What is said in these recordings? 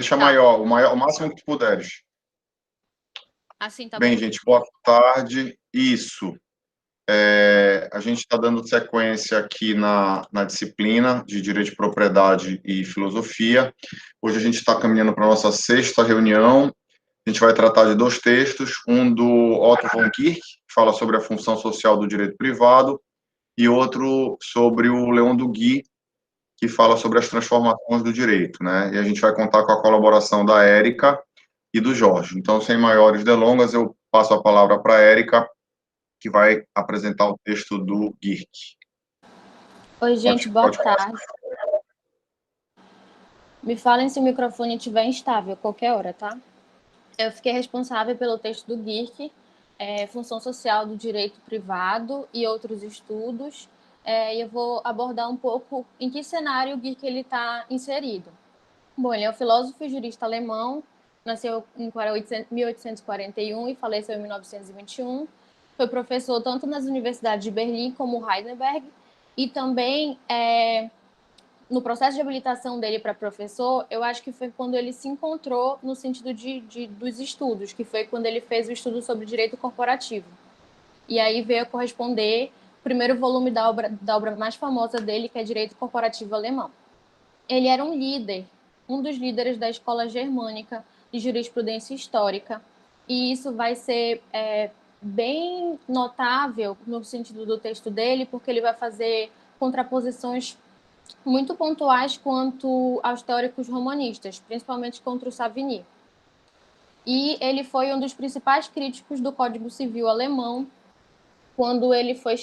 Deixa Tá. o máximo que tu puderes. Assim tá Bem, bom? gente, boa tarde. Isso. A gente está dando sequência aqui na disciplina de Direito de Propriedade e Filosofia. Hoje a gente está caminhando para a nossa sexta reunião. A gente vai tratar de dois textos, um do Otto von Kirch, que fala sobre a função social do direito privado, e outro sobre o Leon Duguy, que fala sobre as transformações do direito, né? E a gente vai contar com a colaboração da Érica e do Jorge. Então, sem maiores delongas, eu passo a palavra para a Érica, que vai apresentar o texto do Kirch. Oi, gente, boa tarde. Me falem se o microfone estiver instável, qualquer hora, tá? Eu fiquei responsável pelo texto do Kirch, Função Social do Direito Privado e Outros Estudos, e eu vou abordar um pouco em que cenário o Kirch está inserido. Bom, ele é um filósofo e jurista alemão, nasceu em 1841 e faleceu em 1921. Foi professor tanto nas universidades de Berlim como Heidelberg, e também no processo de habilitação dele para professor, eu acho que foi quando ele se encontrou no sentido dos estudos, que foi quando ele fez o estudo sobre direito corporativo. E aí veio a corresponder o primeiro volume da obra mais famosa dele, que é Direito Corporativo Alemão. Ele era um dos líderes da escola germânica de jurisprudência histórica, e isso vai ser bem notável no sentido do texto dele, porque ele vai fazer contraposições muito pontuais quanto aos teóricos romanistas, principalmente contra o Savigny. E ele foi um dos principais críticos do Código Civil alemão, quando ele foi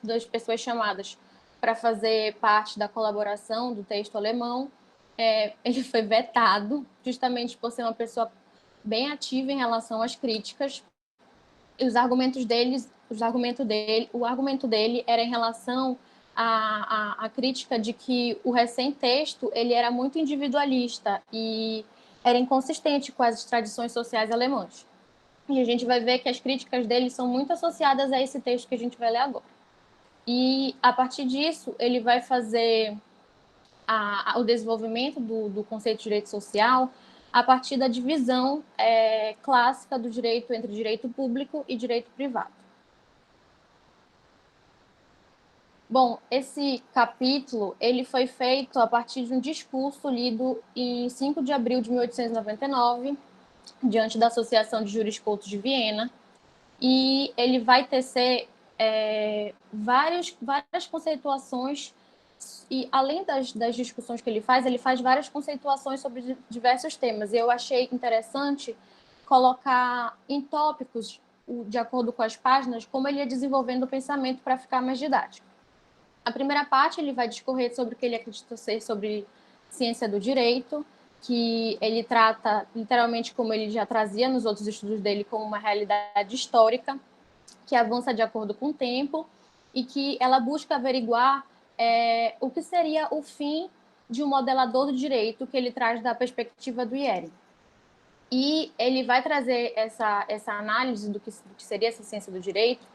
das pessoas chamadas para fazer parte da colaboração do texto alemão. Ele foi vetado, justamente por ser uma pessoa bem ativa em relação às críticas. E o argumento dele era em relação à crítica de que o recém-texto ele era muito individualista e era inconsistente com as tradições sociais alemãs. E a gente vai ver que as críticas dele são muito associadas a esse texto que a gente vai ler agora. E, a partir disso, ele vai fazer o desenvolvimento do conceito de direito social a partir da divisão clássica do direito entre direito público e direito privado. Bom, esse capítulo ele foi feito a partir de um discurso lido em 5 de abril de 1899, diante da Associação de Juriscultos de Viena, e ele vai tecer várias conceituações, e além das discussões que ele faz várias conceituações sobre diversos temas, e eu achei interessante colocar em tópicos, de acordo com as páginas, como ele ia desenvolvendo o pensamento para ficar mais didático. A primeira parte, ele vai discorrer sobre o que ele acredita ser sobre ciência do direito, que ele trata, literalmente, como ele já trazia nos outros estudos dele, como uma realidade histórica, que avança de acordo com o tempo, e que ela busca averiguar o que seria o fim de um modelador do direito, que ele traz da perspectiva do Ehring. E ele vai trazer essa análise do que seria essa ciência do direito,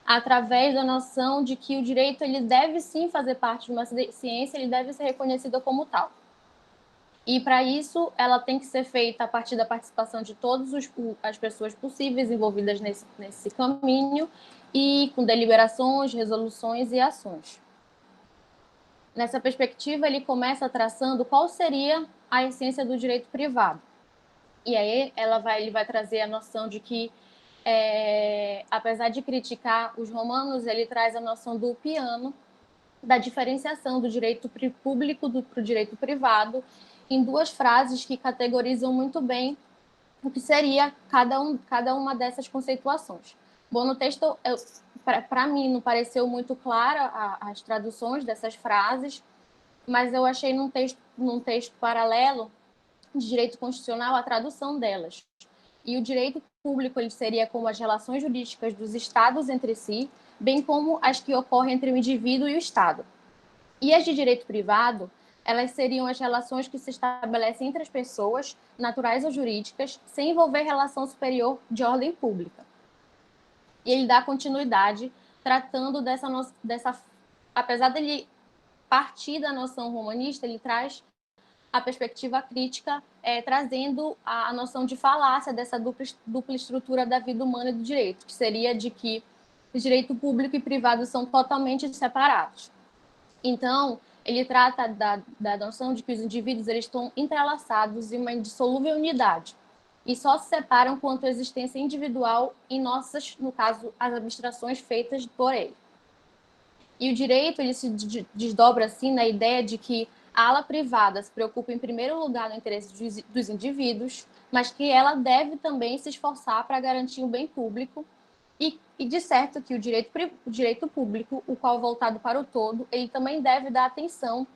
através da noção de que o direito ele deve sim fazer parte de uma ciência, ele deve ser reconhecido como tal. E para isso, ela tem que ser feita a partir da participação de todas as pessoas possíveis envolvidas nesse caminho, e com deliberações, resoluções e ações. Nessa perspectiva, ele começa traçando qual seria a essência do direito privado. E aí ele vai trazer a noção de que, apesar de criticar os romanos, ele traz a noção do piano, da diferenciação do direito público para o direito privado, em duas frases que categorizam muito bem o que seria cada uma dessas conceituações. Bom, no texto, para mim, não pareceu muito clara as traduções dessas frases, mas eu achei num texto paralelo de direito constitucional a tradução delas. E o direito público ele seria como as relações jurídicas dos estados entre si, bem como as que ocorrem entre o indivíduo e o estado. E as de direito privado, elas seriam as relações que se estabelecem entre as pessoas, naturais ou jurídicas, sem envolver relação superior de ordem pública. E ele dá continuidade tratando apesar dele partir da noção romanista, ele traz a perspectiva crítica, trazendo a noção de falácia dessa dupla estrutura da vida humana e do direito, que seria de que o direito público e privado são totalmente separados. Então, ele trata da noção de que os indivíduos eles estão entrelaçados em uma indissolúvel unidade e só se separam quanto à existência individual em nossas, no caso, as abstrações feitas por ele. E o direito ele se desdobra assim na ideia de que a ala privada se preocupa em primeiro lugar no interesse dos indivíduos, mas que ela deve também se esforçar para garantir o bem público e de certo que o direito público, o qual voltado para o todo, ele também deve dar atenção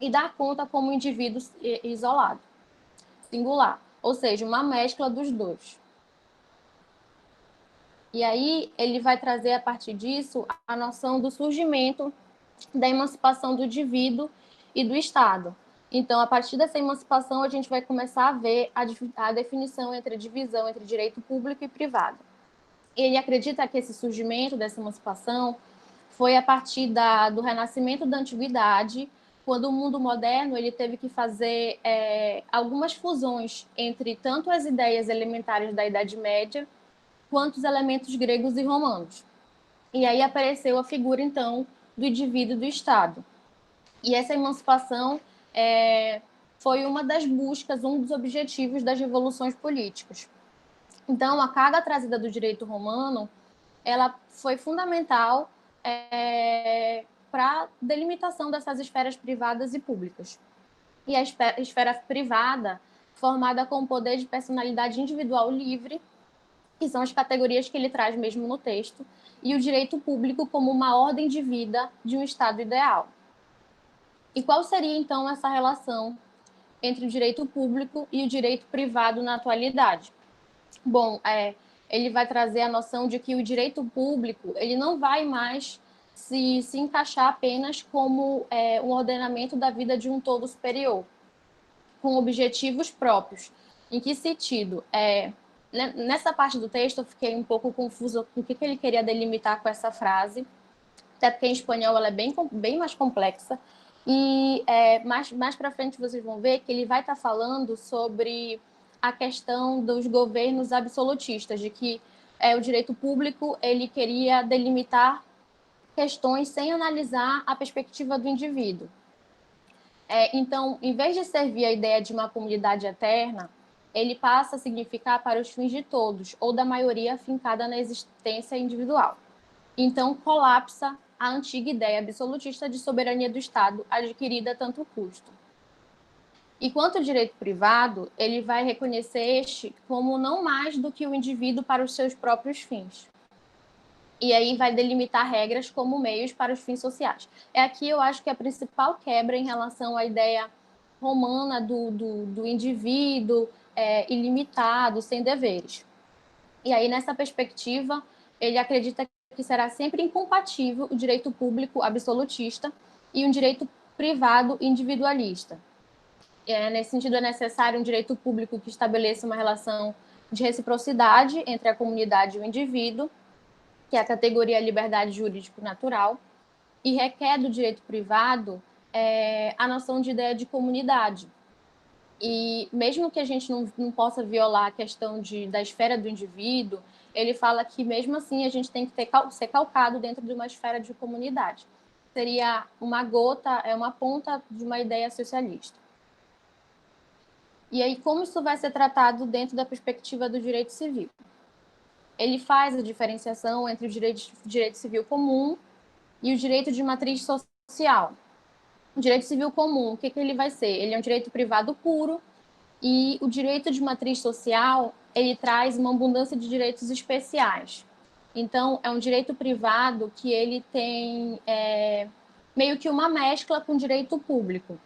e dar conta como um indivíduo isolado, singular, ou seja, uma mescla dos dois. E aí ele vai trazer, a partir disso, a noção do surgimento da emancipação do indivíduo e do Estado. Então, a partir dessa emancipação, a gente vai começar a ver a definição entre a divisão entre direito público e privado. Ele acredita que esse surgimento dessa emancipação foi a partir do renascimento da antiguidade, quando o mundo moderno ele teve que fazer algumas fusões entre tanto as ideias elementares da Idade Média, quanto os elementos gregos e romanos. E aí apareceu a figura, então, do indivíduo e do Estado. E essa emancipação foi uma das buscas, um dos objetivos das revoluções políticas. Então, a carga trazida do direito romano, ela foi fundamental para a delimitação dessas esferas privadas e públicas. E a esfera privada, formada com o poder de personalidade individual livre, que são as categorias que ele traz mesmo no texto, e o direito público como uma ordem de vida de um Estado ideal. E qual seria, então, essa relação entre o direito público e o direito privado na atualidade? Bom, ele vai trazer a noção de que o direito público ele não vai mais se encaixar apenas como um ordenamento da vida de um todo superior, com objetivos próprios. Em que sentido? Nessa parte do texto eu fiquei um pouco confusa com o que ele queria delimitar com essa frase, até porque em espanhol ela é bem mais complexa, e mais para frente vocês vão ver que ele vai estar falando sobre a questão dos governos absolutistas, de que o direito público ele queria delimitar questões sem analisar a perspectiva do indivíduo. Então, em vez de servir a ideia de uma comunidade eterna, ele passa a significar para os fins de todos, ou da maioria afincada na existência individual. Então, colapsa a antiga ideia absolutista de soberania do Estado, adquirida a tanto custo. E quanto ao direito privado, ele vai reconhecer este como não mais do que o indivíduo para os seus próprios fins. E aí vai delimitar regras como meios para os fins sociais. Aqui eu acho que a principal quebra em relação à ideia romana do indivíduo ilimitado, sem deveres. E aí, nessa perspectiva, ele acredita que será sempre incompatível o direito público absolutista e um direito privado individualista. Nesse sentido, é necessário um direito público que estabeleça uma relação de reciprocidade entre a comunidade e o indivíduo, que é a categoria liberdade jurídico-natural, e requer do direito privado a noção de ideia de comunidade. E mesmo que a gente não possa violar a questão da esfera do indivíduo, ele fala que mesmo assim a gente tem que ser calcado dentro de uma esfera de comunidade. Seria uma gota, uma ponta de uma ideia socialista. E aí, como isso vai ser tratado dentro da perspectiva do direito civil? Ele faz a diferenciação entre o direito civil comum e o direito de matriz social. O direito civil comum, o que ele vai ser? Ele é um direito privado puro, e o direito de matriz social, ele traz uma abundância de direitos especiais. Então, é um direito privado que ele tem meio que uma mescla com o direito público.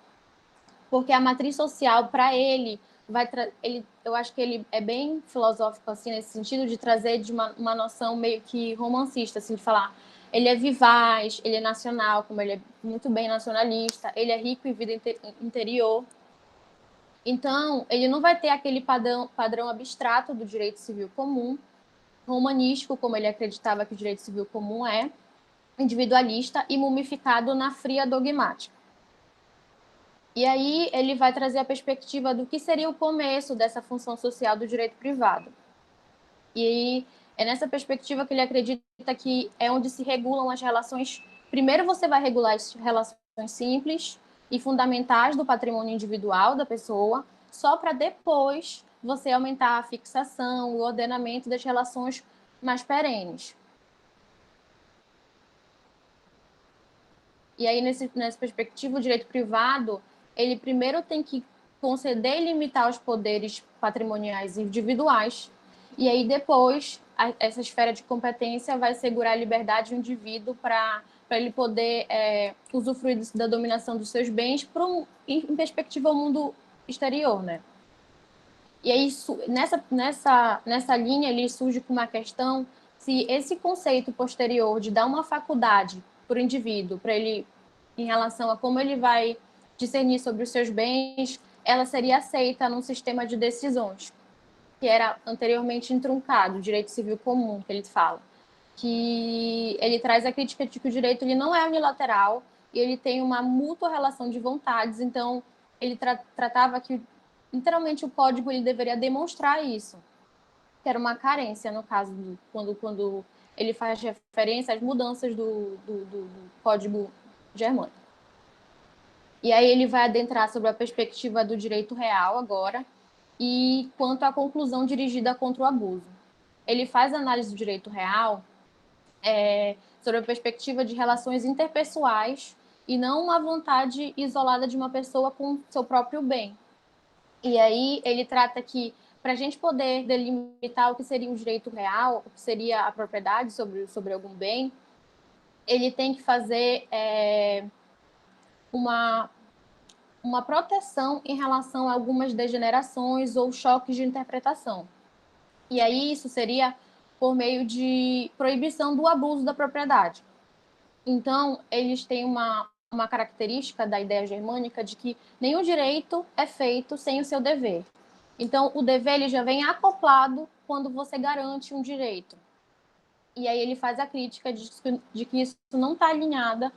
Porque a matriz social, para ele, eu acho que ele é bem filosófico, assim, nesse sentido de trazer de uma noção meio que romancista, assim, de falar, ele é vivaz, ele é nacional, como ele é muito bem nacionalista, ele é rico em vida interior. Então, ele não vai ter aquele padrão abstrato do direito civil comum, romanístico, como ele acreditava que o direito civil comum é, individualista e mumificado na fria dogmática. E aí ele vai trazer a perspectiva do que seria o começo dessa função social do direito privado. E aí é nessa perspectiva que ele acredita que é onde se regulam as relações. Primeiro você vai regular as relações simples e fundamentais do patrimônio individual da pessoa, só para depois você aumentar a fixação, o ordenamento das relações mais perenes. E aí, nessa perspectiva, o direito privado, ele primeiro tem que conceder e limitar os poderes patrimoniais individuais, e aí depois essa esfera de competência vai assegurar a liberdade do indivíduo para ele poder usufruir da dominação dos seus bens em perspectiva ao mundo exterior, né? E aí, nessa linha, ele surge com uma questão se esse conceito posterior de dar uma faculdade para o indivíduo, para ele, em relação a como ele vai discernir sobre os seus bens, ela seria aceita num sistema de decisões, que era anteriormente entroncado, o direito civil comum, que ele fala. Que ele traz a crítica de que o direito ele não é unilateral e ele tem uma mútua relação de vontades, então ele tratava que literalmente o código ele deveria demonstrar isso, que era uma carência no caso quando ele faz referência às mudanças do código germânico. E aí ele vai adentrar sobre a perspectiva do direito real agora e quanto à conclusão dirigida contra o abuso. Ele faz análise do direito real sobre a perspectiva de relações interpessoais e não uma vontade isolada de uma pessoa com seu próprio bem. E aí ele trata que, para a gente poder delimitar o que seria o direito real, o que seria a propriedade sobre algum bem, ele tem que fazer uma proteção em relação a algumas degenerações ou choques de interpretação. E aí isso seria por meio de proibição do abuso da propriedade. Então, eles têm uma característica da ideia germânica de que nenhum direito é feito sem o seu dever. Então, o dever ele já vem acoplado quando você garante um direito. E aí ele faz a crítica de que isso não está alinhada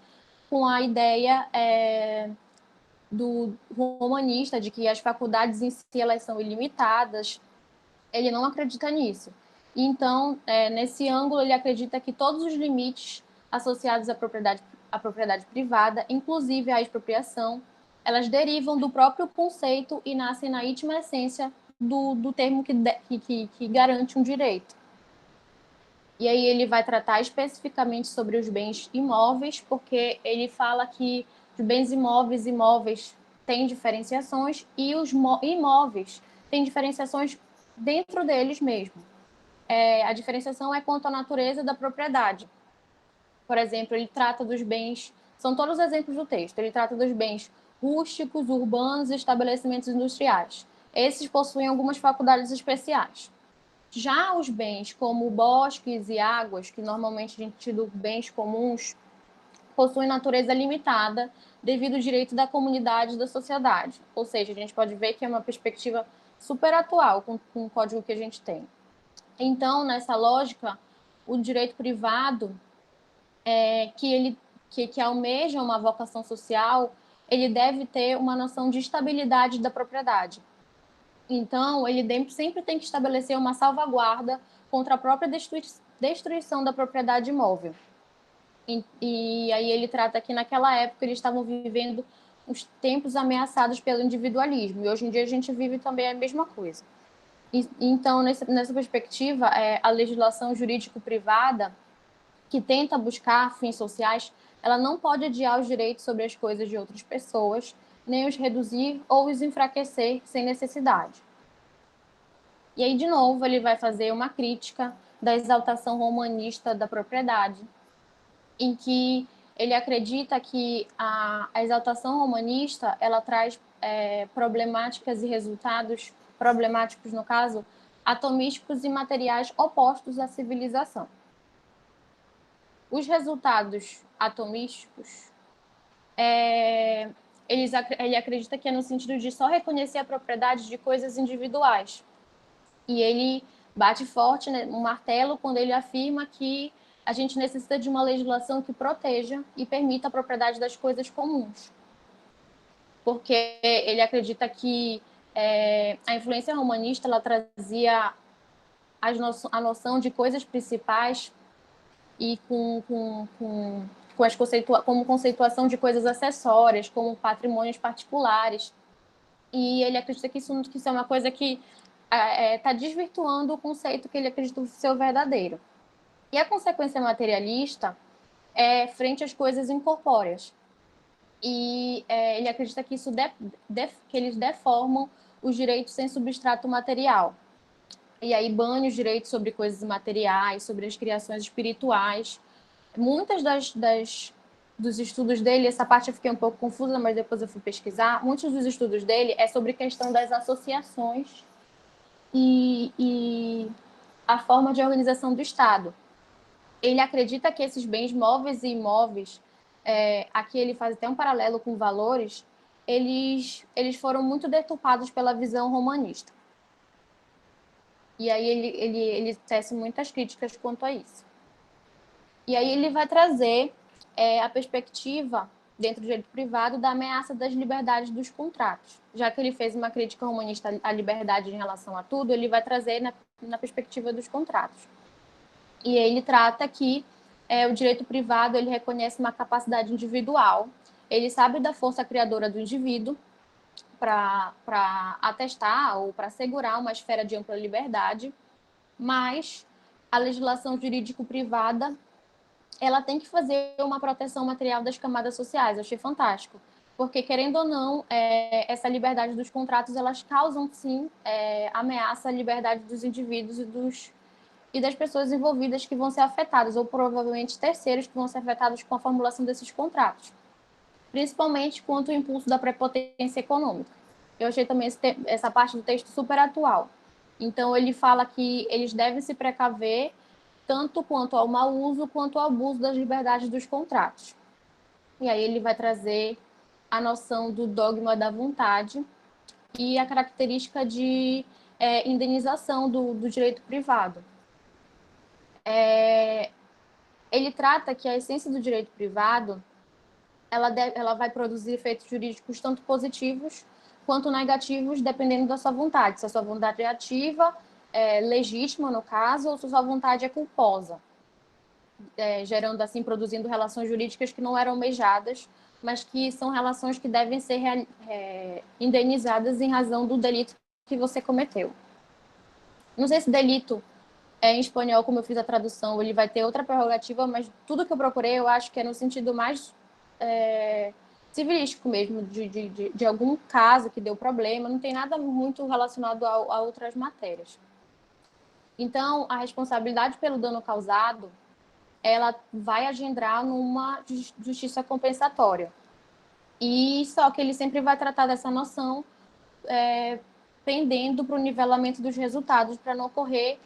com a ideia do romanista, de que as faculdades em si elas são ilimitadas. Ele não acredita nisso. Então, nesse ângulo, ele acredita que todos os limites associados à propriedade privada, inclusive à expropriação, elas derivam do próprio conceito e nascem na íntima essência do termo que garante um direito. E aí ele vai tratar especificamente sobre os bens imóveis, porque ele fala que os bens imóveis têm diferenciações e os imóveis têm diferenciações dentro deles mesmo. A diferenciação é quanto à natureza da propriedade. Por exemplo, ele trata dos bens, são todos os exemplos do texto, ele trata dos bens rústicos, urbanos e estabelecimentos industriais. Esses possuem algumas faculdades especiais. Já os bens como bosques e águas, que normalmente a gente tido bens comuns, possuem natureza limitada devido ao direito da comunidade e da sociedade. Ou seja, a gente pode ver que é uma perspectiva super atual com o código que a gente tem. Então, nessa lógica, o direito privado, que almeja uma vocação social, ele deve ter uma noção de estabilidade da propriedade. Então, ele sempre tem que estabelecer uma salvaguarda contra a própria destruição da propriedade imóvel. E aí ele trata que naquela época eles estavam vivendo os tempos ameaçados pelo individualismo, e hoje em dia a gente vive também a mesma coisa. Então, nessa perspectiva, a legislação jurídico-privada, que tenta buscar fins sociais, ela não pode adiar os direitos sobre as coisas de outras pessoas, nem os reduzir ou os enfraquecer sem necessidade. E aí, de novo, ele vai fazer uma crítica da exaltação romanista da propriedade, em que ele acredita que a exaltação romanista ela traz problemáticas e resultados problemáticos, no caso, atomísticos e materiais opostos à civilização. Os resultados atomísticos, ele acredita que é no sentido de só reconhecer a propriedade de coisas individuais. E ele bate forte, né, um martelo quando ele afirma que a gente necessita de uma legislação que proteja e permita a propriedade das coisas comuns. porque ele acredita que a influência romanista ela trazia a noção de coisas principais e como conceituação de coisas acessórias, como patrimônios particulares. E ele acredita que isso é uma coisa que está desvirtuando o conceito que ele acredita ser o verdadeiro. E a consequência materialista é frente às coisas incorpóreas. E ele acredita que que eles deformam os direitos sem substrato material. E aí banha os direitos sobre coisas materiais, sobre as criações espirituais. Muitas dos estudos dele, essa parte eu fiquei um pouco confusa, mas depois eu fui pesquisar, muitos dos estudos dele é sobre questão das associações e a forma de organização do Estado. Ele acredita que esses bens móveis e imóveis, aqui ele faz até um paralelo com valores, eles foram muito deturpados pela visão romanista. E aí ele tece muitas críticas quanto a isso. E aí ele vai trazer a perspectiva, dentro do direito privado, da ameaça das liberdades dos contratos. Já que ele fez uma crítica romanista à liberdade em relação a tudo, ele vai trazer na perspectiva dos contratos. E ele trata que o direito privado ele reconhece uma capacidade individual, ele sabe da força criadora do indivíduo para atestar ou para assegurar uma esfera de ampla liberdade, mas a legislação jurídico-privada ela tem que fazer uma proteção material das camadas sociais. Eu achei fantástico. Porque, querendo ou não, essa liberdade dos contratos, elas causam, sim, ameaça à liberdade dos indivíduos e das pessoas envolvidas que vão ser afetadas, ou provavelmente terceiros que vão ser afetados com a formulação desses contratos. Principalmente quanto ao impulso da prepotência econômica. Eu achei também essa parte do texto super atual. Então, ele fala que eles devem se precaver tanto quanto ao mau uso quanto ao abuso das liberdades dos contratos. E aí ele vai trazer a noção do dogma da vontade e a característica de indenização do direito privado. Ele trata que a essência do direito privado ela vai produzir efeitos jurídicos tanto positivos quanto negativos, dependendo da sua vontade. Se a sua vontade é ativa, legítima, no caso, ou se a sua vontade é culposa. Gerando, assim, produzindo relações jurídicas que não eram almejadas, mas que são relações que devem ser indenizadas em razão do delito que você cometeu. Não sei se delito em espanhol, como eu fiz a tradução, ele vai ter outra prerrogativa, mas tudo que eu procurei, eu acho que é no sentido mais civilístico mesmo, de algum caso que deu problema, não tem nada muito relacionado a outras matérias. Então, a responsabilidade pelo dano causado ela vai agendrar numa justiça compensatória. E só que ele sempre vai tratar dessa noção pendendo para o nivelamento dos resultados, para não ocorrer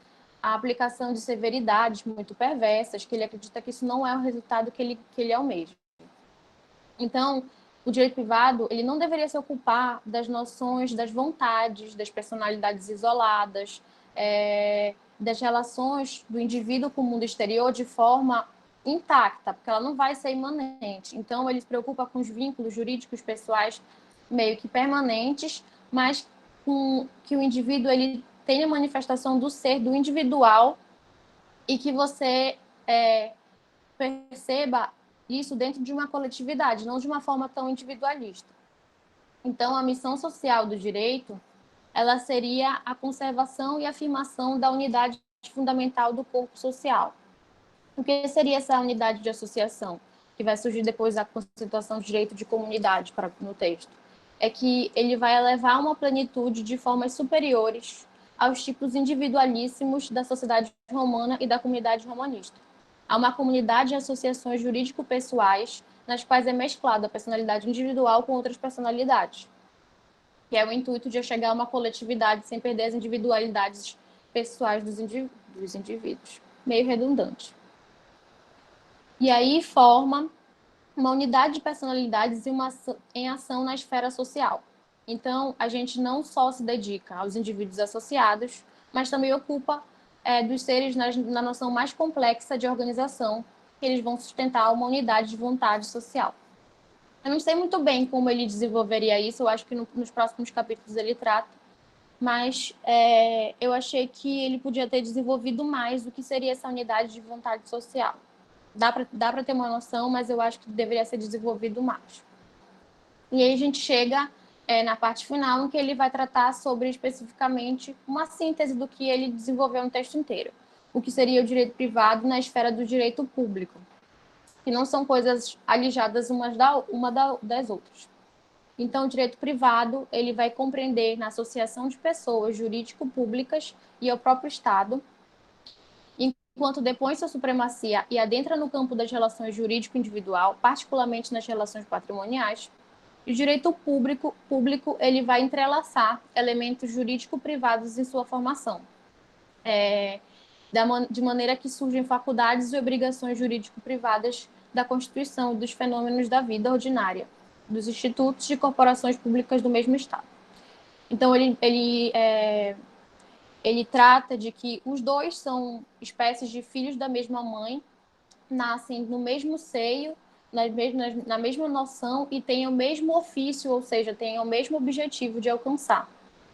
a aplicação de severidades muito perversas, que ele acredita que isso não é o resultado que ele almeja. Então, o direito privado ele não deveria se ocupar das noções, das vontades, das personalidades isoladas, das relações do indivíduo com o mundo exterior de forma intacta, porque ela não vai ser imanente. Então, ele se preocupa com os vínculos jurídicos pessoais meio que permanentes, mas com que o indivíduo ele tenha manifestação do ser, do individual, e que você perceba isso dentro de uma coletividade, não de uma forma tão individualista. Então, a missão social do direito ela seria a conservação e afirmação da unidade fundamental do corpo social. O que seria essa unidade de associação, que vai surgir depois da conceituação de direito de comunidade no texto? É que ele vai elevar uma plenitude de formas superiores aos tipos individualíssimos da sociedade romana e da comunidade romanista. Há uma comunidade de associações jurídico-pessoais nas quais é mesclada a personalidade individual com outras personalidades, que é o intuito de chegar a uma coletividade sem perder as individualidades pessoais dos indivíduos. Meio redundante. E aí forma uma unidade de personalidades em ação na esfera social. Então, a gente não só se dedica aos indivíduos associados, mas também ocupa dos seres na noção mais complexa de organização, que eles vão sustentar uma unidade de vontade social. Eu não sei muito bem como ele desenvolveria isso, eu acho que nos próximos capítulos ele trata, mas eu achei que ele podia ter desenvolvido mais o que seria essa unidade de vontade social. Dá para ter uma noção, mas eu acho que deveria ser desenvolvido mais. E aí a gente chega na parte final, em que ele vai tratar sobre, especificamente, uma síntese do que ele desenvolveu no texto inteiro. O que seria o direito privado na esfera do direito público, que não são coisas alijadas das outras. Então, o direito privado, ele vai compreender na associação de pessoas jurídico-públicas e ao próprio Estado, enquanto depõe sua supremacia e adentra no campo das relações jurídico-individual, particularmente nas relações patrimoniais. E o direito público ele vai entrelaçar elementos jurídico-privados em sua formação, de maneira que surgem faculdades e obrigações jurídico-privadas da Constituição e dos fenômenos da vida ordinária, dos institutos de corporações públicas do mesmo Estado. Então, ele trata de que os dois são espécies de filhos da mesma mãe, nascem no mesmo seio, na mesma noção e têm o mesmo ofício, ou seja, têm o mesmo objetivo de alcançar,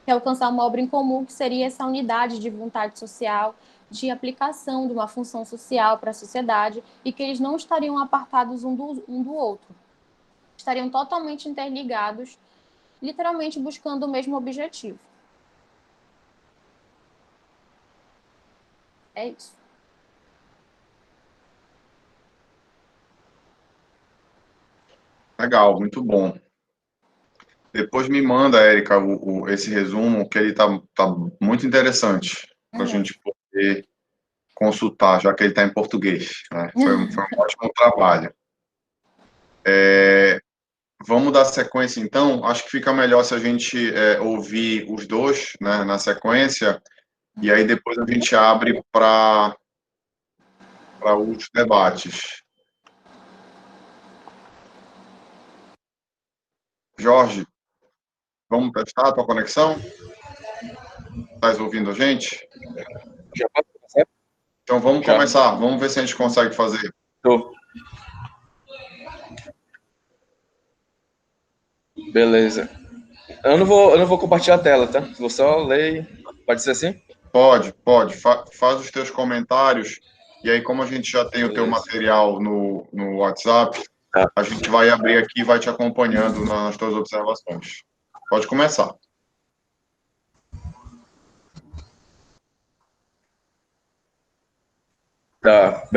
que é alcançar uma obra em comum, que seria essa unidade de vontade social, de aplicação de uma função social para a sociedade, e que eles não estariam apartados um do outro, estariam totalmente interligados, literalmente buscando o mesmo objetivo. É isso. Legal, muito bom. Depois me manda, Érica, esse resumo, que ele tá muito interessante para a gente poder consultar, já que ele está em português, né? Foi um ótimo trabalho. Vamos dar sequência, então. Acho que fica melhor se a gente ouvir os dois, né, na sequência, e aí depois a gente abre para os debates. Jorge, vamos testar a tua conexão? Estás ouvindo a gente? Já pode começar? Então vamos Já. começar. Vamos ver se a gente consegue fazer. Tô. Beleza. Eu não vou compartilhar a tela, tá? Vou só ler. Pode ser assim? Pode. Faz os teus comentários. E aí, como a gente já tem o teu material no WhatsApp, a gente vai abrir aqui e vai te acompanhando nas tuas observações. Pode começar. Tá.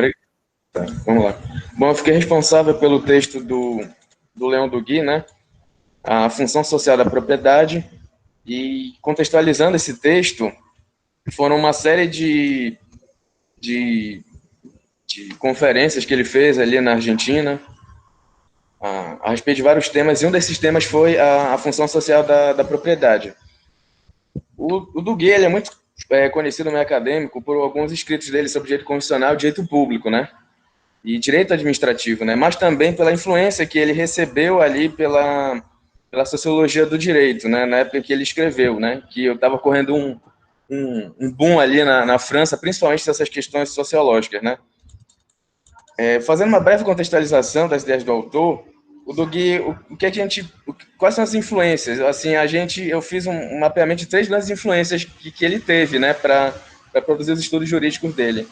Vamos lá. Bom, eu fiquei responsável pelo texto do Leão do Gui, né? A função social da propriedade. E contextualizando esse texto, foram uma série de conferências que ele fez ali na Argentina, a respeito de vários temas, e um desses temas foi a função social da propriedade. O Duguay, ele é muito conhecido no meio acadêmico por alguns escritos dele sobre direito constitucional e direito público, né? E direito administrativo, né? Mas também pela influência que ele recebeu ali pela sociologia do direito, né? Na época que ele escreveu, né? Que eu estava correndo um boom ali na França, principalmente dessas questões sociológicas, né? Fazendo uma breve contextualização das ideias do autor, o Duguay, quais são as influências? Assim, eu fiz um mapeamento de 3 grandes influências que ele teve, né, para produzir os estudos jurídicos dele.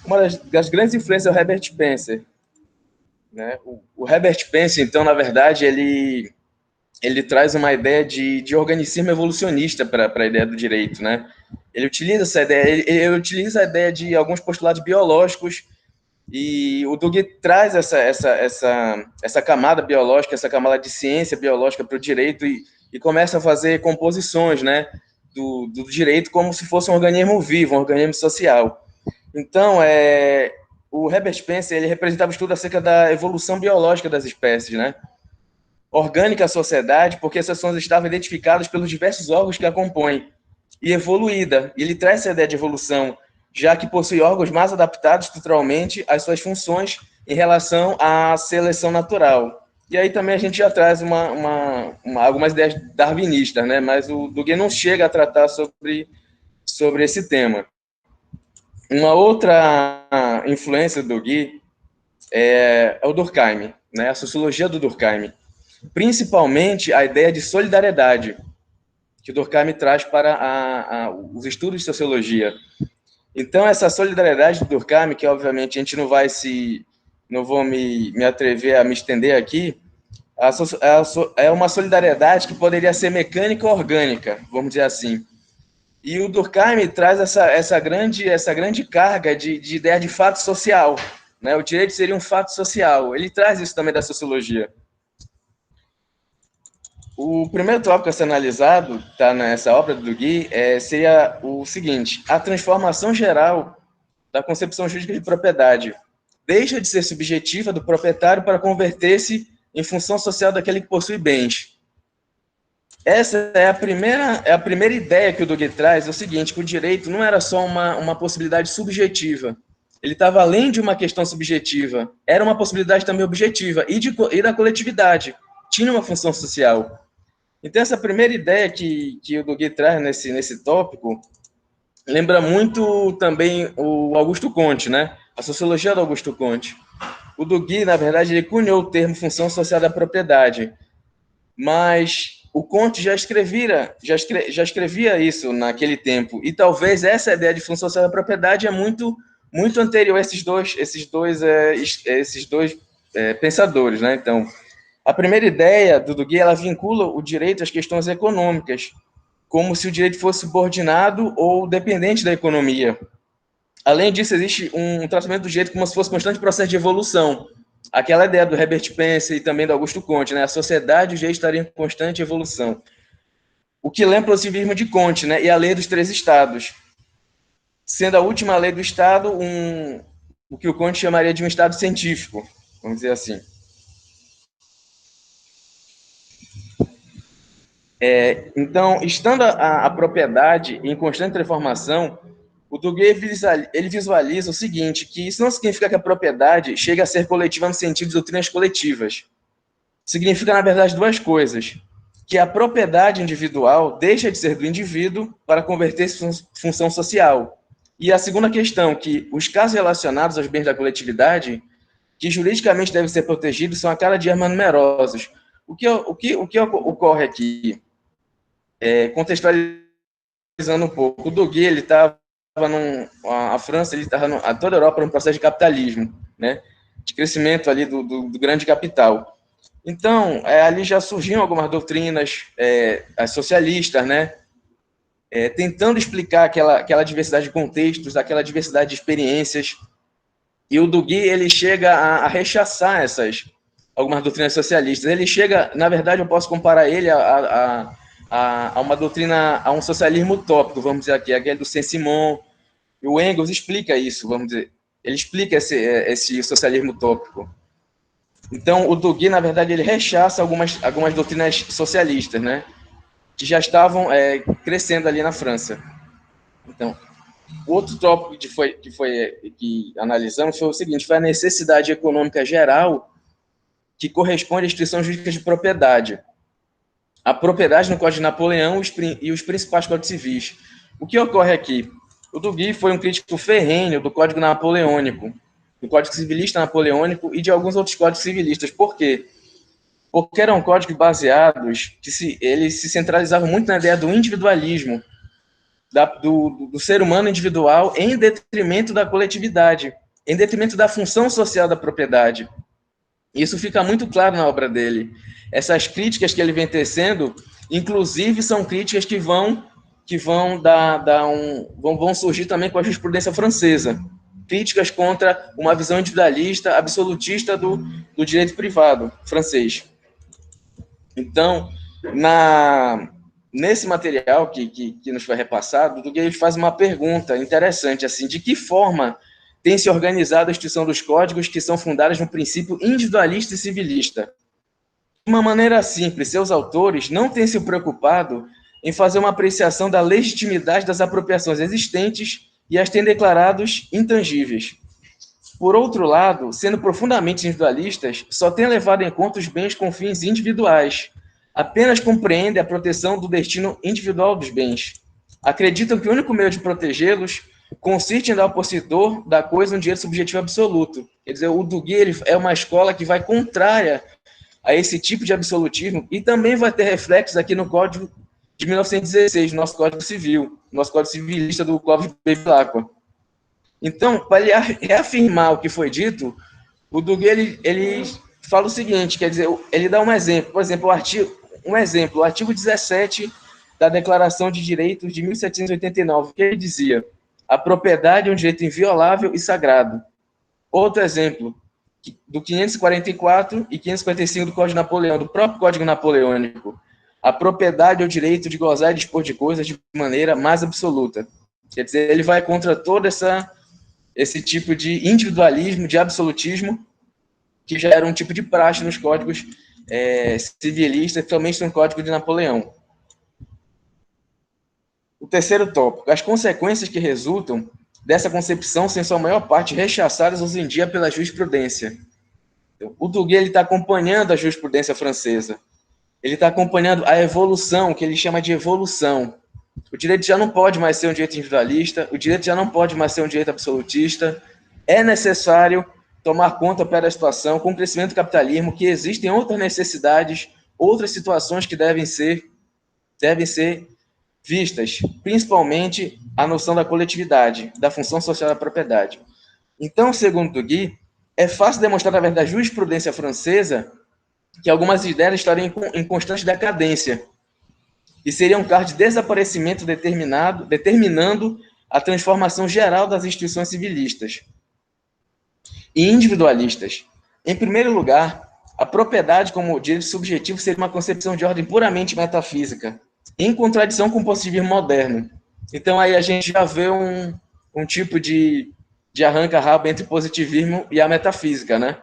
Uma das grandes influências é o Herbert Spencer, né? O Herbert Spencer, então, na verdade, ele traz uma ideia de organicismo evolucionista para a ideia do direito, né? Ele utiliza essa ideia, ele utiliza a ideia de alguns postulados biológicos. E o Duguay traz essa camada biológica, essa camada de ciência biológica para o direito e começa a fazer composições, né, do direito como se fosse um organismo vivo, um organismo social. Então, o Herbert Spencer ele representava o estudo acerca da evolução biológica das espécies, né? Orgânica à sociedade, porque essas ações estavam identificadas pelos diversos órgãos que a compõem, e evoluída. Ele traz essa ideia de evolução, já que possui órgãos mais adaptados estruturalmente às suas funções em relação à seleção natural. E aí também a gente já traz algumas ideias darwinistas, né? Mas o Duguay não chega a tratar sobre esse tema. Uma outra influência do Duguay é o Durkheim, né? A sociologia do Durkheim. principalmente a ideia de solidariedade, que o Durkheim traz para os estudos de sociologia. Então, essa solidariedade do Durkheim, que obviamente a gente não vou me atrever a me estender aqui, é uma solidariedade que poderia ser mecânica ou orgânica, vamos dizer assim. E o Durkheim traz essa grande carga de ideia de fato social, né? O direito seria um fato social. Ele traz isso também da sociologia. O primeiro tópico a ser analisado, tá nessa obra do Duguay, seria o seguinte: a transformação geral da concepção jurídica de propriedade deixa de ser subjetiva do proprietário para converter-se em função social daquele que possui bens. Essa é a primeira ideia que o Duguay traz, é o seguinte, que o direito não era só uma possibilidade subjetiva, ele estava além de uma questão subjetiva, era uma possibilidade também objetiva, e da coletividade, tinha uma função social. Então, essa primeira ideia que o Duguay traz nesse tópico lembra muito também o Augusto Comte, né? A sociologia do Augusto Comte. O Duguay, na verdade, ele cunhou o termo função social da propriedade, mas o Comte já escrevia isso naquele tempo, e talvez essa ideia de função social da propriedade é muito anterior a esses dois pensadores, né? Então, a primeira ideia do Duguay, ela vincula o direito às questões econômicas, como se o direito fosse subordinado ou dependente da economia. Além disso, existe um tratamento do direito como se fosse um constante processo de evolução. Aquela ideia do Herbert Spencer e também do Augusto Comte, né? A sociedade e o direito estariam em constante evolução. O que lembra o positivismo de Comte, né? E a lei dos 3 estados. Sendo a última lei do estado o que o Comte chamaria de um estado científico, vamos dizer assim. Então, estando a propriedade em constante transformação, o Duguay ele visualiza o seguinte, que isso não significa que a propriedade chega a ser coletiva no sentido de doutrinas coletivas. Significa, na verdade, 2 coisas. Que a propriedade individual deixa de ser do indivíduo para converter-se em função social. E a segunda questão, que os casos relacionados aos bens da coletividade, que juridicamente devem ser protegidos, são a cada dia mais numerosos. O que ocorre aqui? Contextualizando um pouco, o Duguay, ele estava a França, ele estava toda a Europa num processo de capitalismo, né? De crescimento ali do grande capital. Então, ali já surgiam algumas doutrinas as socialistas, né? Tentando explicar aquela diversidade de contextos, aquela diversidade de experiências. E o Duguay, ele chega a rechaçar algumas doutrinas socialistas. Ele chega, na verdade, eu posso comparar ele a uma doutrina, a um socialismo utópico, vamos dizer aqui, aquele do Saint-Simon. E o Engels explica isso, vamos dizer. Ele explica esse socialismo utópico. Então, o Duguay, na verdade, ele rechaça algumas doutrinas socialistas, né? Que já estavam crescendo ali na França. Então, o outro tópico que analisamos foi o seguinte, foi a necessidade econômica geral que corresponde à restrição jurídica de propriedade. A propriedade no Código de Napoleão e os principais códigos civis. O que ocorre aqui? O Duguay foi um crítico ferrenho do Código Napoleônico, do Código Civilista Napoleônico e de alguns outros códigos civilistas. Por quê? Porque eram códigos baseados, eles se centralizavam muito na ideia do individualismo, do ser humano individual em detrimento da coletividade, em detrimento da função social da propriedade. Isso fica muito claro na obra dele. Essas críticas que ele vem tecendo, inclusive, são críticas que vão surgir também com a jurisprudência francesa. Críticas contra uma visão individualista, absolutista do direito privado francês. Então, nesse material que nos foi repassado, o Duguay faz uma pergunta interessante, assim, de que forma tem se organizado a instituição dos códigos que são fundadas no princípio individualista e civilista. De uma maneira simples, seus autores não têm se preocupado em fazer uma apreciação da legitimidade das apropriações existentes e as têm declarados intangíveis. Por outro lado, sendo profundamente individualistas, só têm levado em conta os bens com fins individuais, apenas compreendem a proteção do destino individual dos bens. Acreditam que o único meio de protegê-los consiste em dar ao possuidor da coisa um direito subjetivo absoluto. Quer dizer, o Duguay é uma escola que vai contrária a esse tipo de absolutismo, e também vai ter reflexos aqui no Código de 1916, nosso Código Civil, nosso Código Civilista do Clóvis Bevilacqua. Então, para ele reafirmar o que foi dito, o Duguay, ele fala o seguinte, quer dizer, ele dá um exemplo, por exemplo, o artigo 17 da Declaração de Direitos de 1789, que ele dizia: a propriedade é um direito inviolável e sagrado. Outro exemplo, do 544 e 555 do Código Napoleão, do próprio Código Napoleônico: a propriedade é o direito de gozar e dispor de coisas de maneira mais absoluta. Quer dizer, ele vai contra todo esse tipo de individualismo, de absolutismo, que já era um tipo de praxe nos códigos civilistas, principalmente no Código de Napoleão. O terceiro tópico: as consequências que resultam dessa concepção são, em sua maior parte, rechaçadas hoje em dia pela jurisprudência. Então, o Duguay está acompanhando a jurisprudência francesa. Ele está acompanhando a evolução, que ele chama de evolução. O direito já não pode mais ser um direito individualista, o direito já não pode mais ser um direito absolutista. É necessário tomar conta para a situação, com o crescimento do capitalismo, que existem outras necessidades, outras situações que devem ser vistas, principalmente a noção da coletividade, da função social da propriedade. Então, segundo Duguay, é fácil demonstrar, através da jurisprudência francesa, que algumas ideias estariam em constante decadência e seriam um caso de desaparecimento determinando a transformação geral das instituições civilistas e individualistas. Em primeiro lugar, a propriedade como direito subjetivo seria uma concepção de ordem puramente metafísica, em contradição com o positivismo moderno. Então, aí a gente já vê um tipo de arranca-rabo entre o positivismo e a metafísica, né?